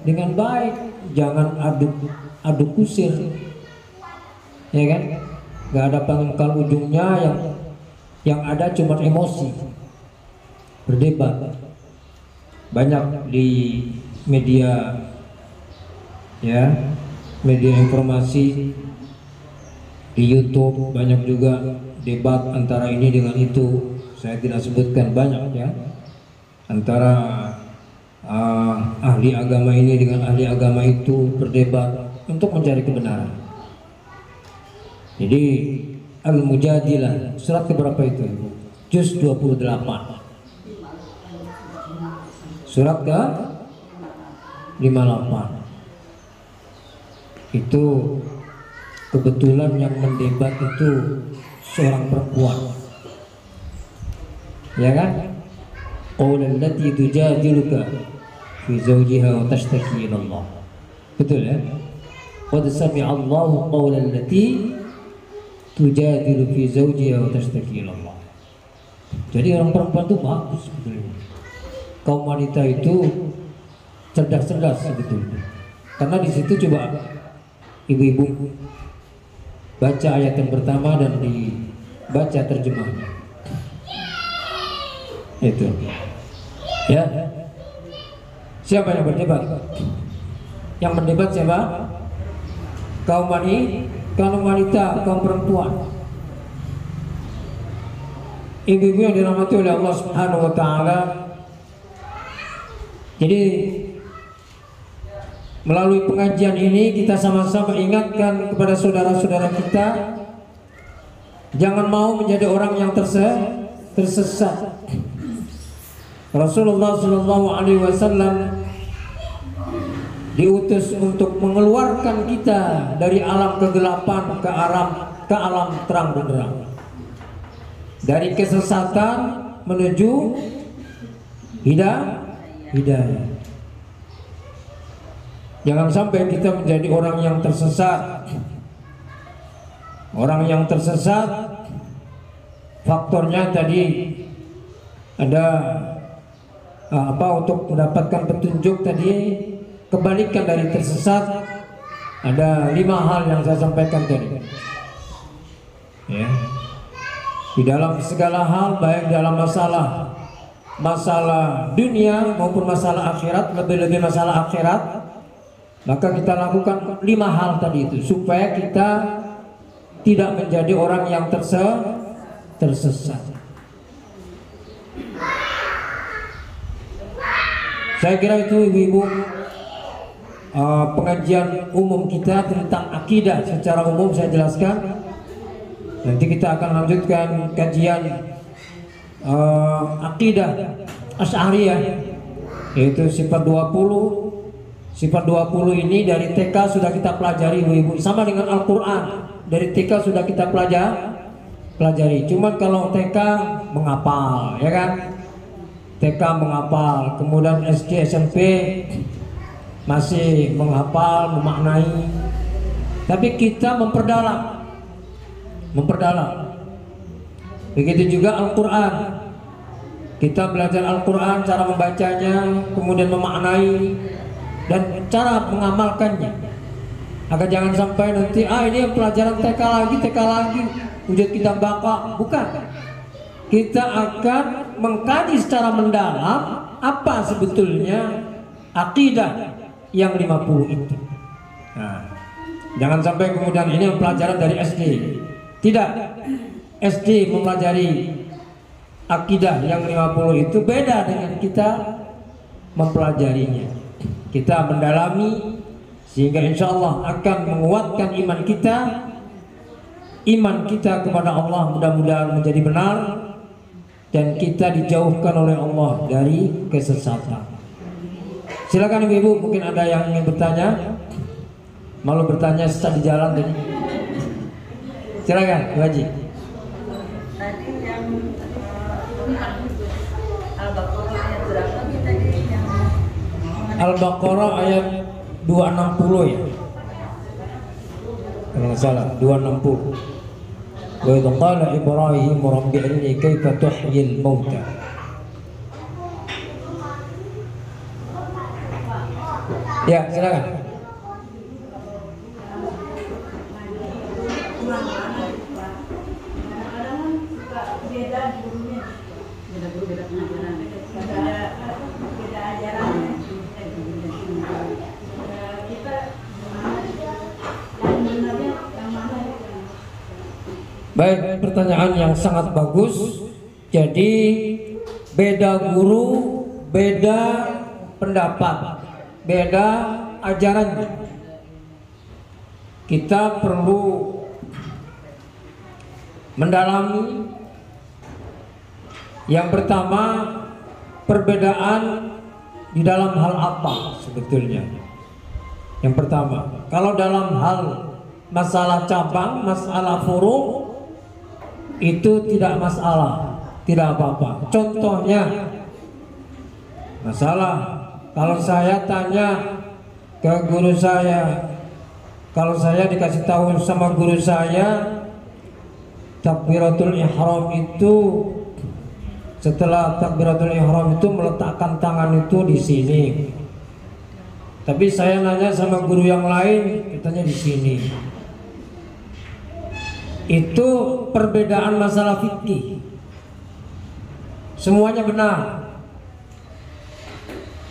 dengan baik, jangan adu kusir, ya kan? Gak ada pangkal ujungnya, yang ada cuma emosi. Berdebat banyak di media, ya, media informasi, di YouTube banyak juga debat antara ini dengan itu. Saya tidak sebutkan banyak, ya, antara ahli agama ini dengan ahli agama itu berdebat untuk mencari kebenaran. Jadi Al-Mujadilah surat keberapa itu? Juz 28. Surat ke 58. Itu kebetulan yang mendebat itu seorang perempuan, ya kan? Qaulal lati tujadiluka fi zawjiha wa tashtaki ila Allah. Betul, ya? Qad sami'a Allahu qaulal lati tujadilu fi zawjiha wa tashtaki ila Allah. Jadi orang perempuan itu bagus sebetulnya. Kaum wanita itu cerdas sebetulnya. Karena di situ coba ibu-ibu baca ayat yang pertama dan dibaca terjemahnya. Itu. Ya. Siapa yang berdebat? Yang mendebat siapa? Kaum wanita, kaum perempuan. Ibu-ibu yang dirahmati oleh Allah Subhanahu wa taala. Jadi melalui pengajian ini kita sama-sama ingatkan kepada saudara-saudara kita, jangan mau menjadi orang yang tersesat. Rasulullah SAW diutus untuk mengeluarkan kita dari alam kegelapan ke alam terang benderang, dari kesesatan menuju hidayah. Jangan sampai kita menjadi orang yang tersesat. Orang yang tersesat faktornya tadi ada untuk mendapatkan petunjuk tadi, kebalikan dari tersesat ada 5 hal yang saya sampaikan tadi, ya. Di dalam segala hal, baik dalam masalah dunia maupun masalah akhirat, lebih-lebih masalah akhirat, maka kita lakukan 5 hal tadi itu supaya kita tidak menjadi orang yang tersesat. Saya kira itu ibu-ibu pengajian umum kita tentang akidah secara umum saya jelaskan. Nanti kita akan lanjutkan kajian akidah Asy'ariyah, yaitu sifat 20. Sifat 20 ini dari TK sudah kita pelajari ibu-ibu, sama dengan Al-Quran, dari TK sudah kita pelajari. Cuman kalau TK menghafal, ya kan? TK menghafal, kemudian SD SMP masih menghafal, memaknai. Tapi kita memperdalam. Begitu juga Al-Quran. Kita belajar Al-Quran, cara membacanya, kemudian memaknai, dan cara mengamalkannya, agar jangan sampai nanti ini pelajaran TK lagi, wujud kita baka. Bukan. Kita akan mengkaji secara mendalam apa sebetulnya akidah yang 50 itu. Nah, jangan sampai kemudian ini pelajaran dari SD. Tidak. SD mempelajari akidah yang 50 itu beda dengan kita mempelajarinya. Kita mendalami sehingga insya Allah akan menguatkan iman kita. Iman kita kepada Allah mudah-mudahan menjadi benar dan kita dijauhkan oleh Allah dari kesesatan. Silakan ibu-ibu, mungkin ada yang ingin bertanya. Malu bertanya setelah di jalan tadi. Silakan, Bu Haji. Tadi yang Al-Baqarah ayat berapa tadi yang Al-Baqarah ayat 260 ya. Kalau nggak salah 260. Wa idh qala Ibrahim rabbi arini kaifa tuhyil mauta. Ya, silakan. Baik, pertanyaan yang sangat bagus. Jadi beda guru, beda pendapat, beda ajaran. Kita perlu mendalami. Yang pertama, perbedaan di dalam hal apa sebetulnya? Yang pertama, kalau dalam hal masalah cabang, masalah furu' itu tidak masalah, tidak apa-apa. Contohnya, masalah kalau saya tanya ke guru saya, kalau saya dikasih tahu sama guru saya, takbiratul ihram itu setelah takbiratul ihram itu meletakkan tangan itu di sini. Tapi saya nanya sama guru yang lain, katanya di sini. Itu perbedaan masalah fikih. Semuanya benar.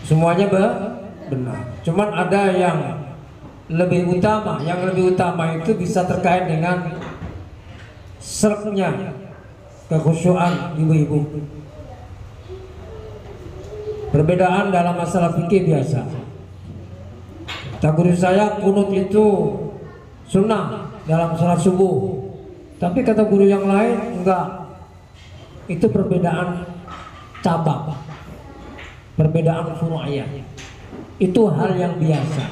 Semuanya benar. Cuman ada yang lebih utama. Yang lebih utama itu bisa terkait dengan serknya kekhusyuan ibu-ibu. Perbedaan dalam masalah fikih biasa. Kata guru saya kunut itu sunnah dalam salat subuh. Tapi kata guru yang lain enggak. Itu perbedaan cabang, perbedaan furu'iyah. Itu hal yang biasa.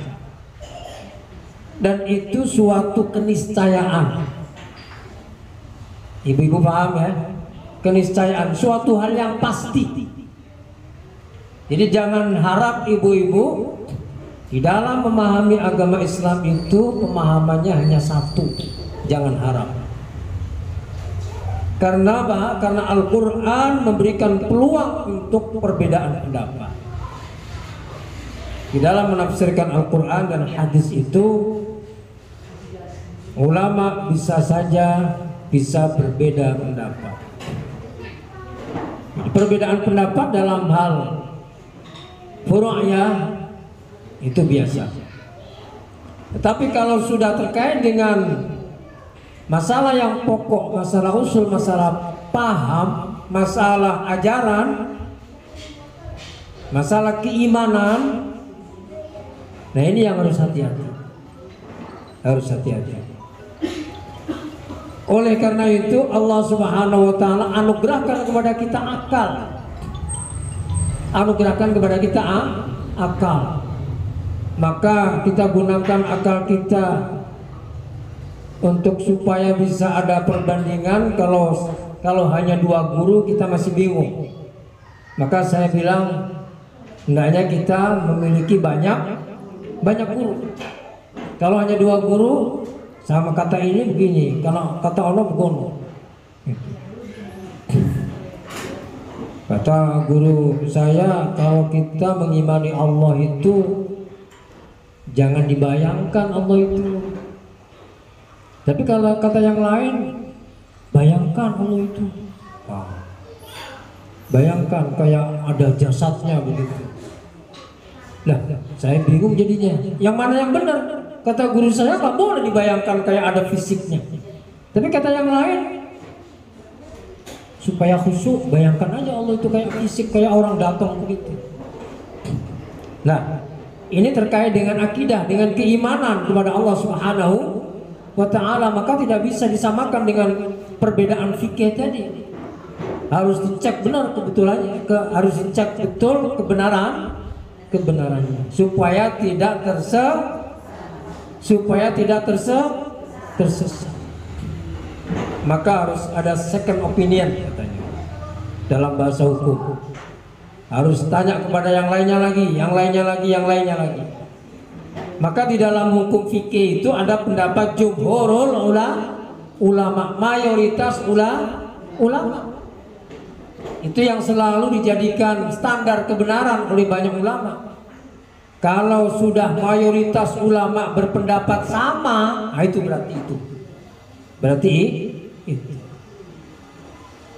Dan itu suatu keniscayaan. Ibu-ibu paham ya? Keniscayaan, suatu hal yang pasti. Jadi jangan harap ibu-ibu di dalam memahami agama Islam itu pemahamannya hanya satu. Jangan harap. Karena apa? Karena Al-Quran memberikan peluang untuk perbedaan pendapat. Di dalam menafsirkan Al-Quran dan hadis itu, ulama bisa saja bisa berbeda pendapat. Perbedaan pendapat dalam hal furu'iyah itu biasa. Tetapi kalau sudah terkait dengan masalah yang pokok, masalah usul, masalah paham, masalah ajaran, masalah keimanan, nah ini yang harus hati-hati. Harus hati-hati. Oleh karena itu Allah Subhanahu wa taala anugerahkan kepada kita akal. Anugerahkan kepada kita akal. Maka kita gunakan akal kita untuk supaya bisa ada perbandingan. Kalau hanya dua guru kita masih bingung. Maka saya bilang hendaknya kita memiliki banyak guru. Kalau hanya dua guru sama kata ini begini, kalau kata Allah begono. Kata guru saya, kalau kita mengimani Allah itu jangan dibayangkan Allah itu. Tapi kalau kata yang lain, bayangkan Allah itu. Bayangkan kayak ada jasadnya begitu. Nah, saya bingung jadinya. Yang mana yang benar? Kata guru saya nggak boleh dibayangkan kayak ada fisiknya. Tapi kata yang lain, supaya khusyuk, bayangkan aja Allah itu kayak fisik, kayak orang datang begitu. Nah, ini terkait dengan akidah, dengan keimanan kepada Allah Subhanahu wa ta'ala. Maka tidak bisa disamakan dengan perbedaan fikih tadi. Harus dicek benar kebetulannya, harus dicek betul kebenarannya, supaya tidak tersesat. Maka harus ada second opinion katanya dalam bahasa hukum. Harus tanya kepada yang lainnya lagi. Maka di dalam hukum fikih itu ada pendapat jumhurul ulama, mayoritas ulama. Itu yang selalu dijadikan standar kebenaran oleh banyak ulama. Kalau sudah mayoritas ulama berpendapat sama, nah itu berarti itu.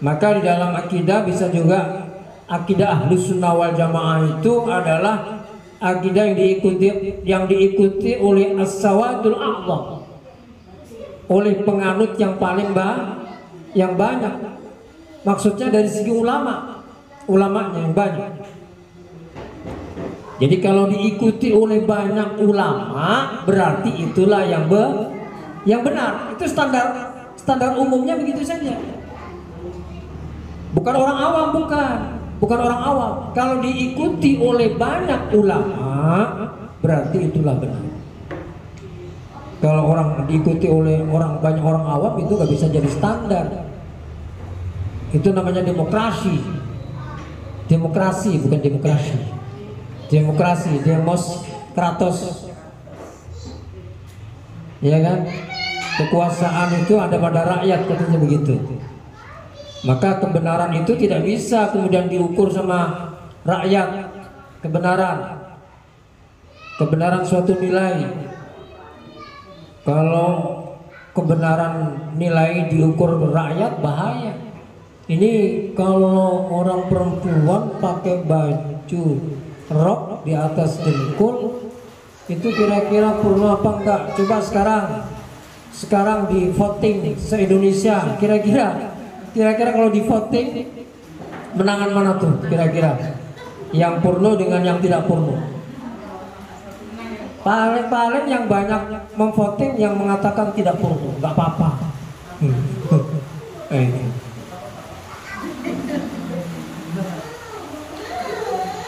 Maka di dalam akidah bisa juga akidah Ahlus Sunnah wal Jamaah itu adalah akidah yang diikuti oleh as-sawadul a'dham, oleh penganut yang paling banyak. Maksudnya dari segi ulamanya yang banyak. Jadi kalau diikuti oleh banyak ulama, berarti itulah yang benar. Itu standar umumnya begitu saja. Bukan orang awam, bukan orang awam. Kalau diikuti oleh banyak ulama, berarti itulah benar. Kalau orang diikuti oleh banyak orang awam, itu nggak bisa jadi standar. Itu namanya demokrasi, bukan demokrasi, demos kratos, ya kan? Kekuasaan itu ada pada rakyat, katanya begitu. Maka kebenaran itu tidak bisa kemudian diukur sama rakyat. Kebenaran suatu nilai, kalau kebenaran nilai diukur rakyat, bahaya. Ini kalau orang perempuan pakai baju rok di atas dengkul, itu kira-kira purna apa enggak? Coba sekarang di voting se-Indonesia, kira-kira kalau di voting menangan mana tuh kira-kira? Yang purno dengan yang tidak purno? Paling yang banyak memvoting yang mengatakan tidak purno, nggak apa-apa.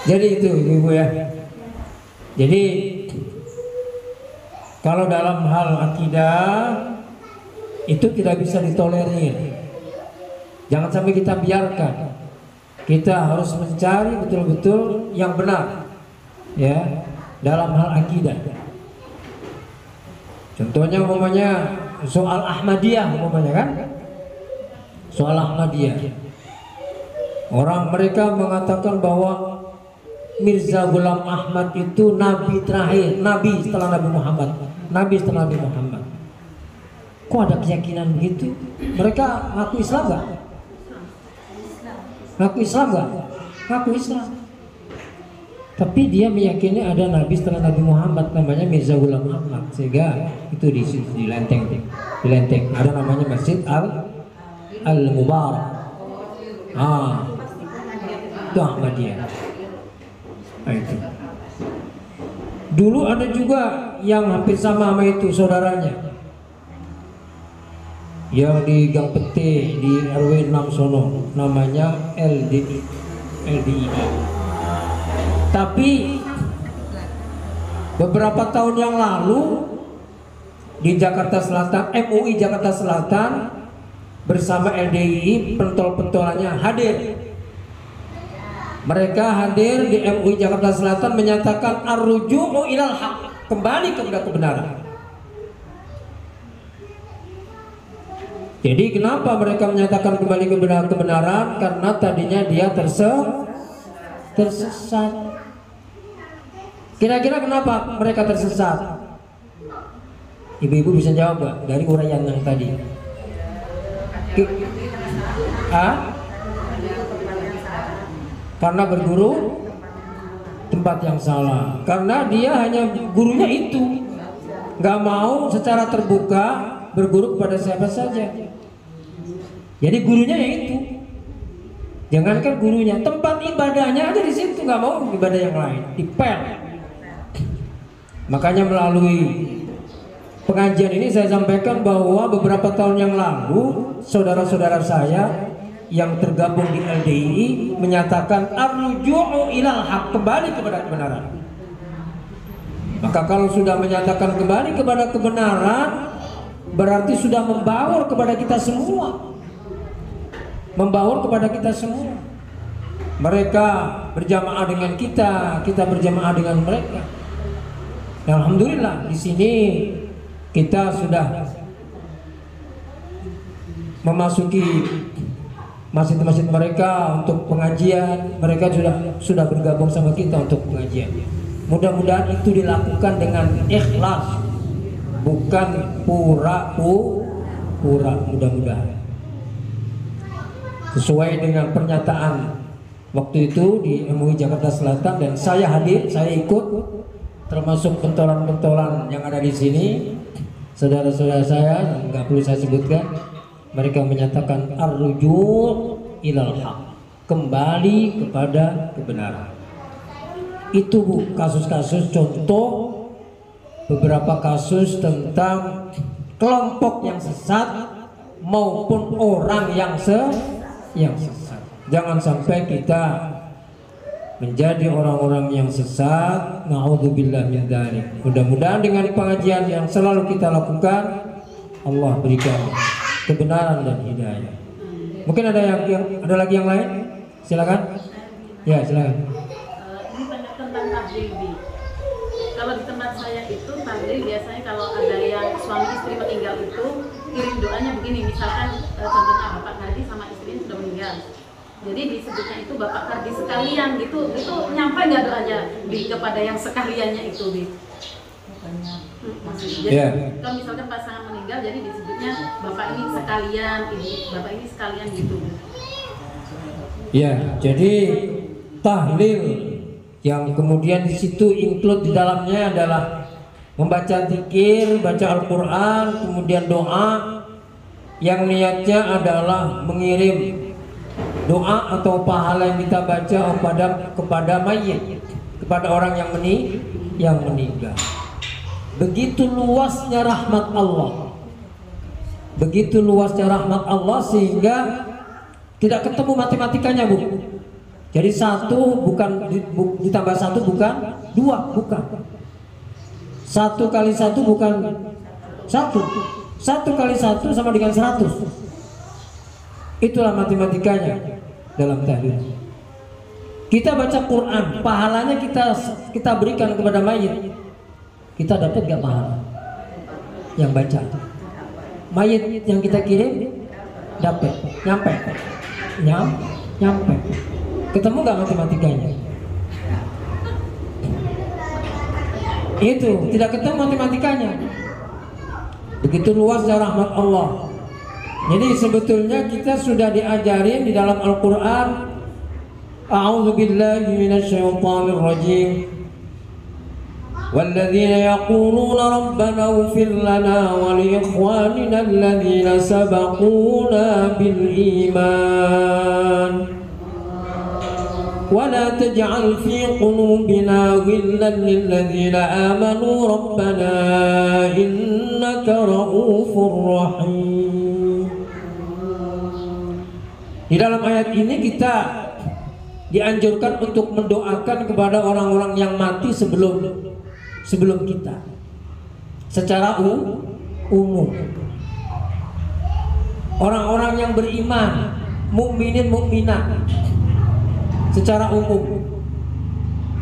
Jadi itu ibu ya. Jadi kalau dalam hal akidah itu tidak bisa ditolerir. Jangan sampai kita biarkan. Kita harus mencari betul-betul yang benar, ya, dalam hal akidah. Contohnya umpamanya soal Ahmadiyah, kan? Soal Ahmadiyah. Orang mereka mengatakan bahwa Mirza Ghulam Ahmad itu nabi terakhir, nabi setelah Nabi Muhammad. Kok ada keyakinan begitu? Mereka ngaku Islam nggak? Ngaku Islam. Tapi dia meyakini ada nabi setelah Nabi Muhammad, namanya Mirza Ghulam Ahmad, sehingga itu di Lenteng. Ada namanya Masjid Al-Mubarak. Itu Ahmadiyah. Itu. Dulu ada juga yang hampir sama itu saudaranya, yang di Gang Pete di RW 6 sono, namanya LDI. Tapi beberapa tahun yang lalu di Jakarta Selatan, MUI Jakarta Selatan bersama LDI pentol-pentolannya hadir. Mereka hadir di MUI Jakarta Selatan menyatakan ar-ruju'u ilal haq, kembali kepada kebenaran. Jadi kenapa mereka menyatakan kembali kepada kebenaran? Karena tadinya dia tersesat. Kira-kira kenapa mereka tersesat? Ibu-ibu bisa jawab gak dari uraian yang tadi? Karena berguru tempat yang salah. Karena dia hanya gurunya itu, nggak mau secara terbuka berguru kepada siapa saja. Jadi gurunya ya itu. Jangankan gurunya, tempat ibadahnya aja di situ, nggak mau ibadah yang lain, dipel. Makanya melalui pengajian ini saya sampaikan bahwa beberapa tahun yang lalu saudara-saudara saya yang tergabung di LDII menyatakan ar-ruju'u ilal haq, kembali kepada kebenaran. Maka kalau sudah menyatakan kembali kepada kebenaran, berarti sudah membaur kepada kita semua. Membaur kepada kita semua. Mereka berjamaah dengan kita, kita berjamaah dengan mereka. Alhamdulillah di sini kita sudah memasuki masjid-masjid mereka untuk pengajian. Mereka sudah bergabung sama kita untuk pengajian. Mudah-mudahan itu dilakukan dengan ikhlas, bukan pura-pura. Mudah-mudahan sesuai dengan pernyataan waktu itu di MUI Jakarta Selatan, dan saya hadir, saya ikut, termasuk pentolan-pentolan yang ada di sini, saudara-saudara saya, nggak perlu saya sebutkan. Mereka menyatakan ar-ruju' ilal haq, kembali kepada kebenaran. Itu kasus-kasus contoh beberapa kasus tentang kelompok yang sesat maupun orang yang sesat. Jangan sampai kita menjadi orang-orang yang sesat. Na'udzubillah min dzalik. Mudah-mudahan dengan pengajian yang selalu kita lakukan, Allah berikan kebenaran dan hidayah. Mungkin ada lagi yang lain? Silakan. Ya, silakan. Ini tentang takdir. Kalau di tempat saya itu takdir biasanya kalau ada yang suami istri meninggal itu kirim doanya begini, misalkan contohnya Bapak Kardi sama istrinya sudah meninggal. Jadi disebutnya itu Bapak Kardi sekalian gitu. Itu nyampe nggak doanya kepada yang sekaliannya itu Jadi kalau misalkan pasangan meninggal, jadi disebutnya Bapak ini sekalian, ini Bapak ini sekalian gitu. Ya, jadi tahlil yang kemudian di situ include di dalamnya adalah membaca zikir, baca Al-Quran, kemudian doa yang niatnya adalah mengirim doa atau pahala yang kita baca kepada mayit, kepada orang yang meninggal. Begitu luasnya rahmat Allah, begitu luasnya rahmat Allah sehingga tidak ketemu matematikanya, Bu. Jadi satu bukan ditambah satu bukan dua, bukan. Satu kali satu bukan satu. Satu kali satu sama dengan 100. Itulah matematikanya dalam tahlil. Kita baca Quran, pahalanya kita berikan kepada mayit. Kita dapat gak pahala? Yang baca. Mayit yang kita kirim dapat, nyampe. Ketemu gak matematikanya? Itu tidak ketemu matematikanya. Begitu luasnya rahmat Allah. Jadi sebetulnya kita sudah diajarin di dalam Al-Quran, A'udzubillahi minasyaitonir rajim. Walladzina yaquluna rabbana ighfir lana wa li ikhwanina alladzina sabaquna bil iman. ولا تجعل في قلوبنا غلا للذين آمنوا ربنا إنك رؤوف رحيم. Di dalam ayat ini kita dianjurkan untuk mendoakan kepada orang-orang yang mati sebelum kita secara umum. Orang-orang yang beriman, mukminin mukminat secara umum.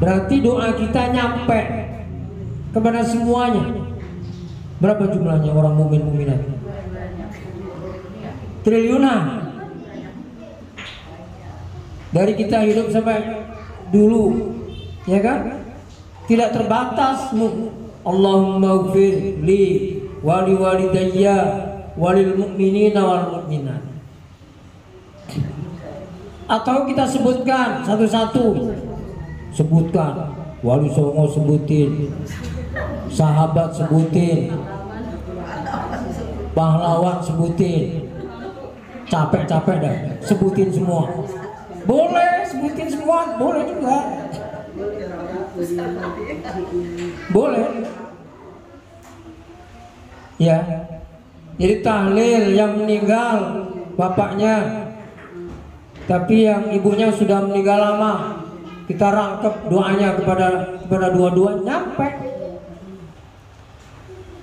Berarti doa kita nyampe kepada semuanya. Berapa jumlahnya orang mukmin mukminat? Triliunan. Dari kita hidup sampai dulu, ya kan? Tidak terbatas. Allahumma ighfir li wa li walidayya wa lil mu'minina wal mu'minat. Atau kita sebutkan satu-satu, sebutkan Wali Songo, sebutin sahabat sebutin, pahlawan sebutin, capek-capek dah, sebutin semua. Boleh sebutin semua, boleh juga. Boleh. Ya. Jadi tahlil yang meninggal bapaknya, tapi yang ibunya sudah meninggal lama, kita rangkep doanya kepada dua-dua nyampe.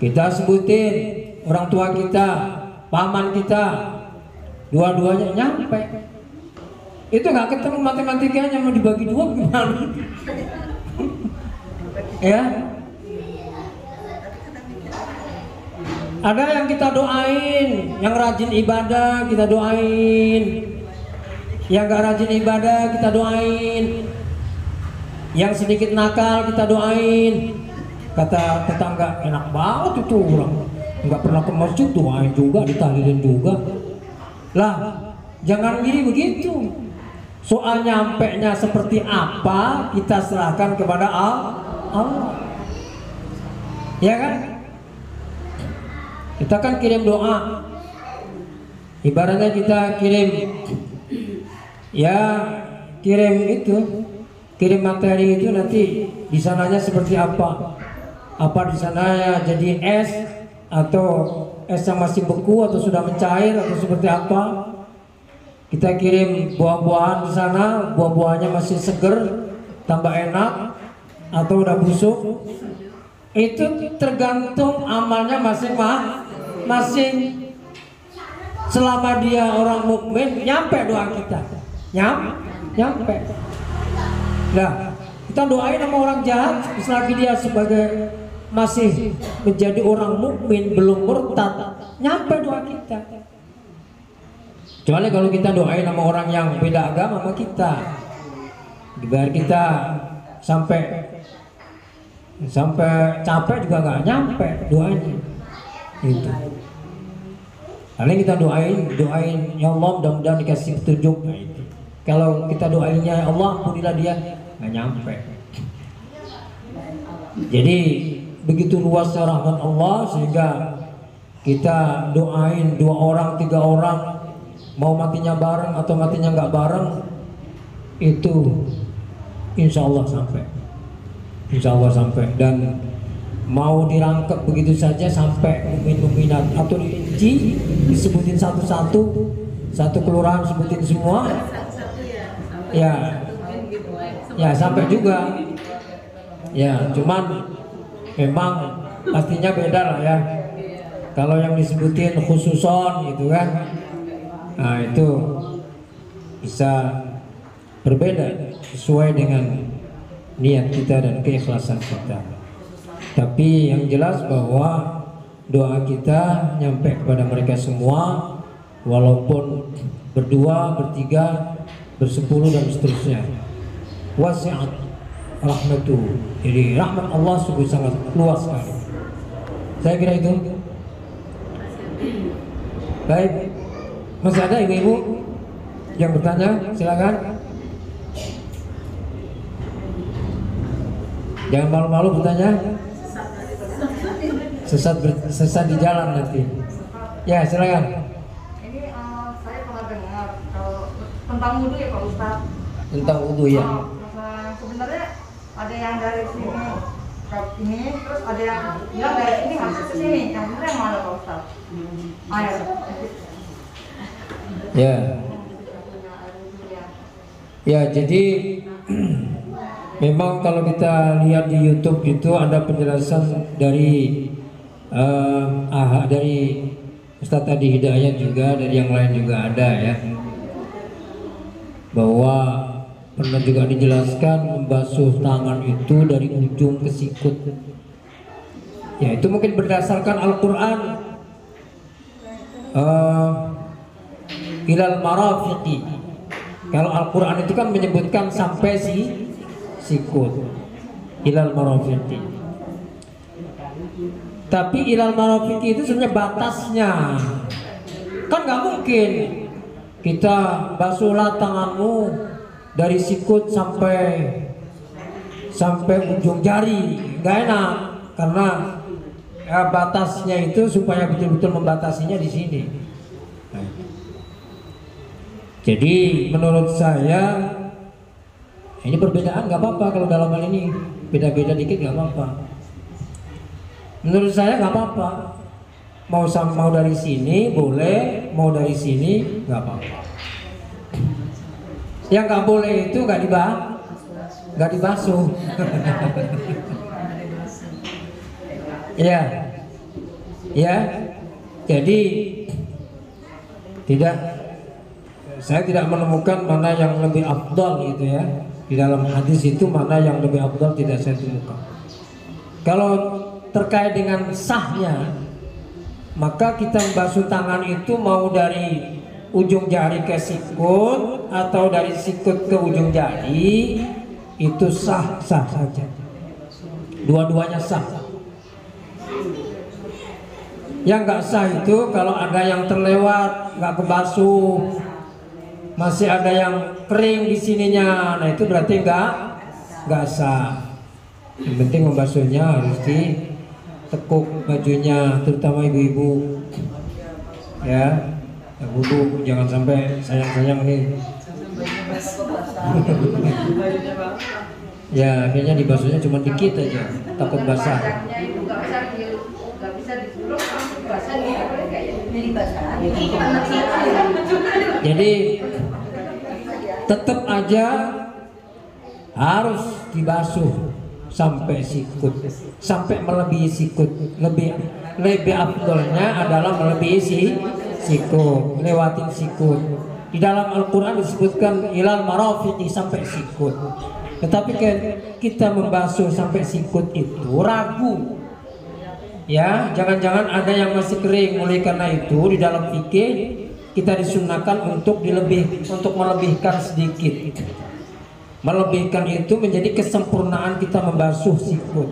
Kita sebutin orang tua kita, paman kita, dua-duanya nyampe. Itu nggak ketemu matematikanya, mau dibagi dua gimana? Ya. Ada yang kita doain, yang rajin ibadah kita doain, yang gak rajin ibadah kita doain, yang sedikit nakal kita doain. Kata tetangga, enak banget itu orang, nggak pernah ke masjid doain juga, ditahlilin juga. Lah, jangan gini begitu. Soal nyampenya seperti apa kita serahkan kepada Allah. Ya kan? Kita kan kirim doa, ibaratnya kita kirim, ya kirim itu, kirim materi itu nanti di sananya seperti apa? Apa di sananya jadi es atau es yang masih beku atau sudah mencair atau seperti apa? Kita kirim buah-buahan di sana, buah-buahnya masih seger, tambah enak atau udah busuk. Itu tergantung amalnya masing-masing. Selama dia orang mukmin, nyampe doa kita, nyampe. Nah, kita doain sama orang jahat, selagi dia sebagai masih menjadi orang mukmin, belum murtad, nyampe doa kita. Kecuali kalau kita doain sama orang yang beda agama sama kita, biar kita sampai capek juga nggak nyampe doanya. Itu. Karena kita doain ya Allah mudah-mudahan dikasih petunjuk. Nah, itu. Kalau kita doainnya ya Allah ampunilah dia, nggak nyampe. Jadi begitu luasnya rahmat Allah sehingga kita doain 2 orang 3 orang, mau matinya bareng atau matinya nggak bareng, itu insya Allah sampai. Insya Allah sampai. Dan mau dirangkep begitu saja sampai mukmin-mukminat atau dirinci, disebutin satu-satu, satu kelurahan sebutin semua, ya sampai juga. Ya cuman memang pastinya beda lah ya. Kalau yang disebutin khususon gitu kan, nah itu bisa berbeda sesuai dengan niat kita dan keikhlasan kita. Tapi yang jelas bahwa doa kita nyampe kepada mereka semua, walaupun berdua, bertiga, bersepuluh dan seterusnya. Wasi'at rahmatuh. Jadi rahmat Allah sungguh sangat luas sekali. Saya kira itu. Baik, masih ada ibu-ibu yang bertanya? Silakan. Jangan malu-malu bertanya. Sesat di jalan nanti. Ya, silakan. Ini saya pernah dengar kalau tentang wudu ya Pak Ustadz. Tentang wudu ya. Sebenarnya ada yang dari sini ke sini, terus ada yang bilang dari sini masuk ke sini. Yang benar yang mana Pak Ustadz? Air. Ya. Ya, jadi memang kalau kita lihat di YouTube itu ada penjelasan dari dari Ustadz Adi Hidayat juga, dari yang lain juga ada ya, bahwa pernah juga dijelaskan membasuh tangan itu dari ujung ke sikut. Ya itu mungkin berdasarkan Al-Quran, ilal marafiqi. Kalau Al-Quran itu kan menyebutkan sampai sikut, ilal marafiqi. Tapi ilal marafiqi itu sebenarnya batasnya. Kan nggak mungkin kita basuhlah tanganmu dari sikut sampai ujung jari, nggak enak. karena batasnya itu supaya betul-betul membatasinya di sini. Nah, jadi menurut saya ini perbedaan nggak apa-apa, kalau dalam hal ini beda-beda dikit nggak apa-apa. Menurut saya nggak apa-apa. Mau dari sini boleh, mau dari sini nggak apa-apa. Yang nggak boleh itu nggak dibasuh. Ya, ya. Jadi saya tidak menemukan mana yang lebih afdal gitu ya. Di dalam hadis itu mana yang lebih afdal tidak saya temukan. Kalau terkait dengan sahnya, maka kita membasuh tangan itu mau dari ujung jari ke sikut atau dari sikut ke ujung jari, itu sah saja. Dua-duanya sah. Yang nggak sah itu kalau ada yang terlewat nggak kebasuh, masih ada yang kering di sininya, nah itu berarti nggak sah. Yang penting membasuhnya harus ditekuk bajunya, terutama ibu-ibu ya. Ibu jangan sampai sayang-sayang nih. Ya akhirnya dibasuhnya cuma dikit aja, takut basah. Jadi tetap aja harus dibasuh sampai sikut, sampai melebihi sikut. Lebih afdolnya adalah melebihi sikut, lewatin sikut. Di dalam Al-Quran disebutkan ilal marafiqi, sampai sikut. Tetapi kita membasuh sampai sikut itu ragu. Ya, jangan-jangan ada yang masih kering. Oleh karena itu di dalam fikih kita disunahkan untuk melebihkan sedikit. Melebihkan itu menjadi kesempurnaan kita membasuh sikut.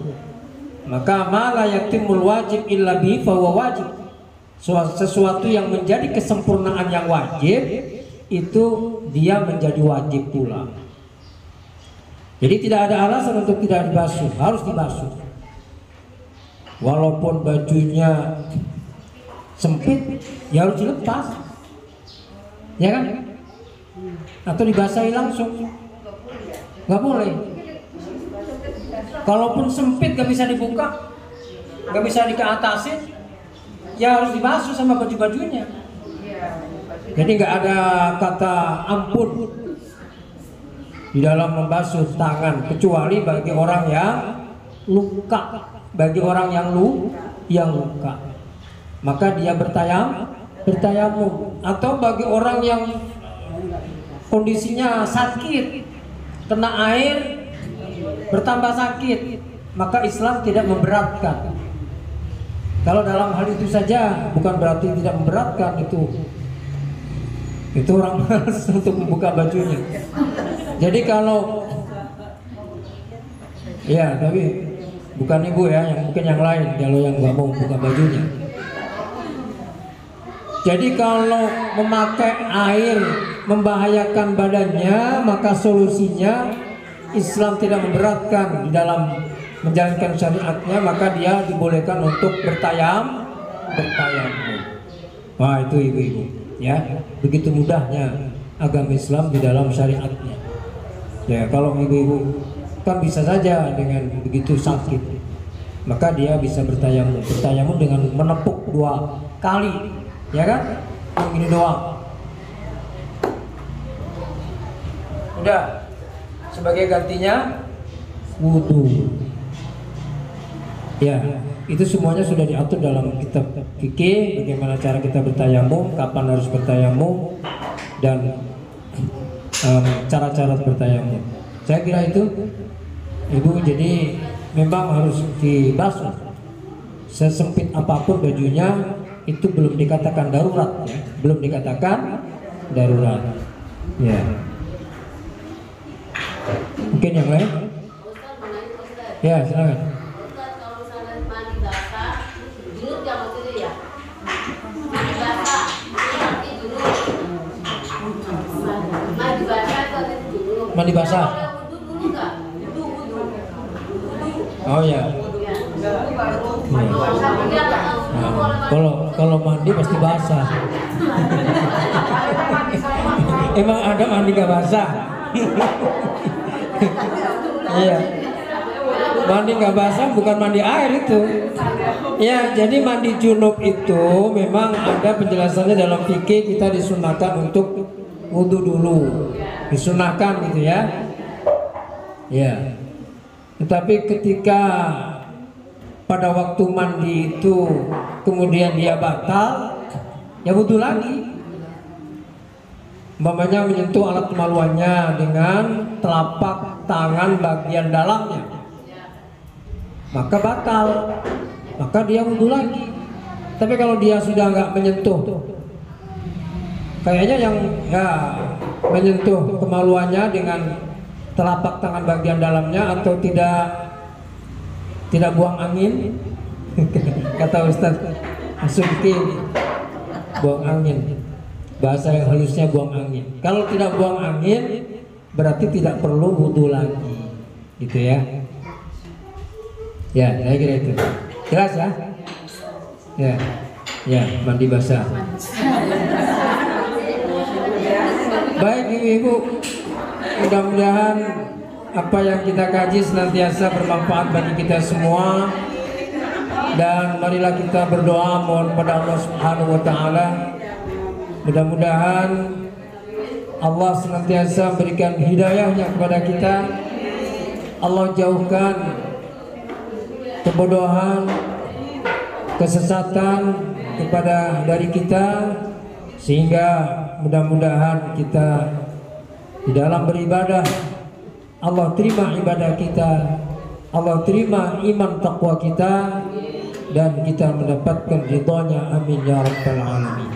Maka ma la yatimul wajib illa bi fa huwa wajib. Sesuatu yang menjadi kesempurnaan yang wajib itu dia menjadi wajib pula. Jadi tidak ada alasan untuk tidak dibasuh, harus dibasuh. Walaupun bajunya sempit, ya harus dilepas, ya kan? Atau dibasahi langsung, nggak boleh. Kalaupun sempit nggak bisa dibuka, nggak bisa dikeatasin, ya harus dibasuh sama baju-bajunya. Jadi nggak ada kata ampun di dalam membasuh tangan, kecuali bagi orang yang luka. Bagi orang yang luka, maka dia bertayamum. Atau bagi orang yang kondisinya sakit, kena air, bertambah sakit, maka Islam tidak memberatkan. Kalau dalam hal itu saja bukan berarti tidak memberatkan, itu orang malas untuk membuka bajunya. Jadi kalau ya, tapi bukan ibu ya, yang mungkin yang lain kalau yang nggak mau buka bajunya. Jadi kalau memakai air membahayakan badannya, maka solusinya Islam tidak memberatkan di dalam menjalankan syariatnya, maka dia dibolehkan untuk bertayamum. Wah, itu ibu-ibu ya, begitu mudahnya agama Islam di dalam syariatnya. Ya, kalau ibu-ibu kan bisa saja dengan begitu sakit, maka dia bisa bertayamum dengan menepuk 2 kali, ya kan? Begini doang. Udah, sebagai gantinya wudhu. Ya, itu semuanya sudah diatur dalam kitab fikih, bagaimana cara kita bertayamum, kapan harus bertayamum, dan cara-cara bertayamum. Saya kira itu, ibu, jadi memang harus dibasuh. Sesempit apapun bajunya, itu belum dikatakan darurat, ya. Belum dikatakan darurat. Ya. Mungkin yang lain? Ya, silakan. Kalau misalnya mandi basah, junub ya maksudnya ya? Mandi basah, tapi junub. Mandi basah atau junub? Mandi basah. Wudu dulu nggak? Wudu. Oh ya. Ya. Kalau mandi pasti basah. Emang ada mandi gak basah? Iya. Mandi gak basah bukan mandi air itu. Ya, jadi mandi junub itu memang ada penjelasannya dalam fikih. Kita disunahkan untuk wudhu dulu, disunahkan gitu ya. Ya. Tetapi ketika pada waktu mandi itu kemudian dia batal, ya wudhu lagi. Umpamanya menyentuh alat kemaluannya dengan telapak tangan bagian dalamnya, maka batal, maka dia wudhu lagi. Tapi kalau dia sudah nggak menyentuh, kayaknya yang menyentuh kemaluannya dengan telapak tangan bagian dalamnya atau tidak buang angin, kata Ustaz Subki, buang angin, bahasa yang halusnya buang angin. Kalau tidak buang angin berarti tidak perlu wudhu lagi, gitu ya. Ya, saya kira itu. Jelas ya? Ya, mandi basah. Baik ibu-ibu, mudah-mudahan apa yang kita kaji senantiasa bermanfaat bagi kita semua. Dan marilah kita berdoa mohon pada Allah Subhanahu wa taala, mudah-mudahan Allah senantiasa berikan hidayahnya kepada kita. Allah jauhkan kebodohan, kesesatan dari kita, sehingga mudah-mudahan kita di dalam beribadah Allah terima ibadah kita, Allah terima iman taqwa kita, dan kita mendapatkan ridhonya. Amin ya rabbal alamin.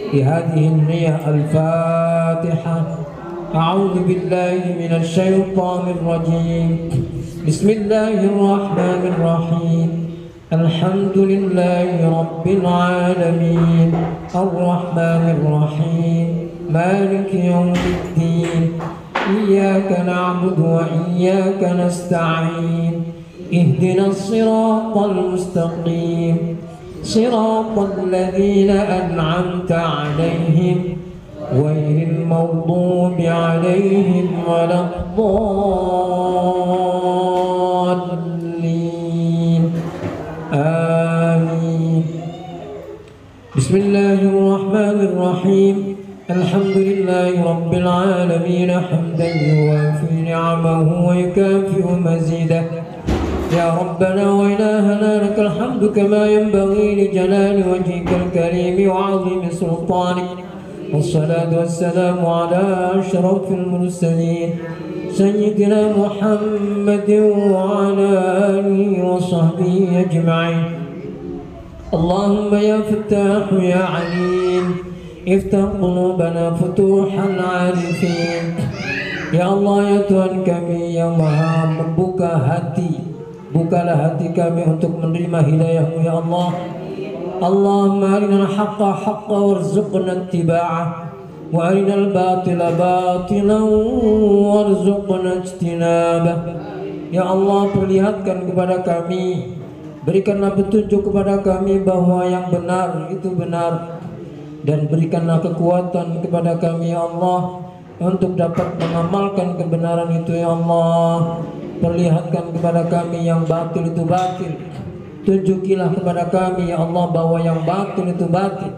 Di hadhihi niyah al-Fatihah. A'udzu billahi minasy syaithanir rajim. Bismillahirrahmanirrahim. Alhamdulillahi rabbil alamin. Ar-Rahmanir Rahim. Maliki yaumiddin. Iyyaka na'budu wa iyyaka nasta'in. اهدنا الصراط المستقيم صراط الذين أنعمت عليهم غير المغضوب عليهم ولا الضالين آمين. بسم الله الرحمن الرحيم. الحمد لله رب العالمين حمدا يوافي نعمه ويكافئ مزيده. يا ربنا وإلهنا لك الحمد كما ينبغي لجلال وجهك الكريم وعظيم سلطانك. والصلاة والسلام على أشرف المرسلين سيدنا محمد وعلى آله وصحبه أجمعين. اللهم يا فتاح يا عليم افتح قلوبنا فتوح العارفين. Ya Allah, ya Tuhan kami yang maha membuka hati, bukalah hati kami untuk menerima hidayah-Mu ya Allah. Allahumma arinal haqqa haqqa warzuqna ittiba'ah wa arinal batila batilan warzuqna ijtinabah. Ya Allah, perlihatkan kepada kami, berikanlah petunjuk kepada kami bahwa yang benar itu benar, dan berikanlah kekuatan kepada kami ya Allah untuk dapat mengamalkan kebenaran itu ya Allah. Perlihatkan kepada kami yang batil itu batil, tunjukilah kepada kami ya Allah bahwa yang batil itu batil,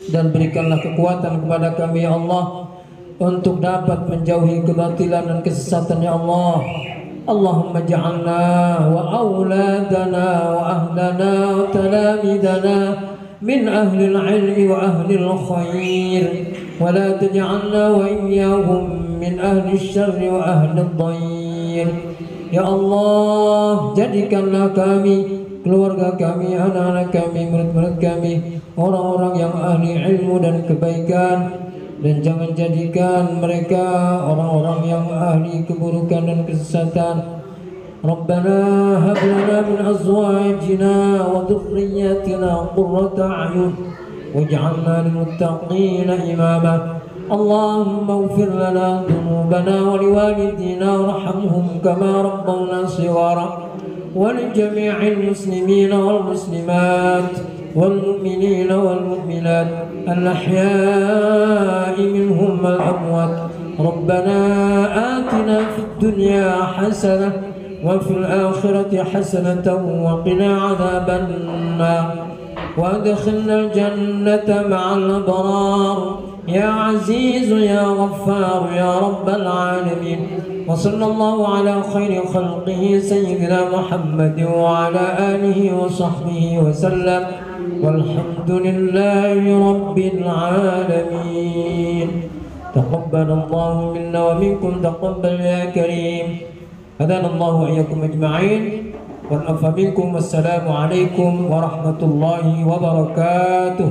dan berikanlah kekuatan kepada kami ya Allah untuk dapat menjauhi kebatilan dan kesesatan ya Allah. Allahumma ja'alna wa auladana wa ahlana wa talamidana min ahli al-ilmi wa ahli al-khair, wa la taj'alna wa iyyahum min ahli al-syarri wa ahli al-dhayr. Ya Allah, jadikanlah kami, keluarga kami, anak-anak kami, murid-murid kami, orang-orang yang ahli ilmu dan kebaikan, dan jangan jadikan mereka orang-orang yang ahli keburukan dan kesesatan. Rabbana hab lana min azwajina wa dhurriyyatina qurrata a'yun waj'alna lil muttaqina imama. Allahumma ighfir lana dhunubana wa liwalidina warhamhum kama rabbawna shighara ولجميع المسلمين والمسلمات والمؤمنين والمؤمنات الأحياء منهم والأموات. ربنا آتنا في الدنيا حسنة وفي الآخرة حسنة وقنا عذاب النار وادخلنا الجنة مع الأبرار يا عزيز يا غفار يا رب العالمين. وصلى الله على خير خلقه سيدنا محمد وعلى آله وصحبه وسلم والحمد لله رب العالمين. تقبل الله منا ومنكم تقبل يا كريم. هدانا الله وإياكم أجمعين والعفو منكم والسلام عليكم ورحمة الله وبركاته.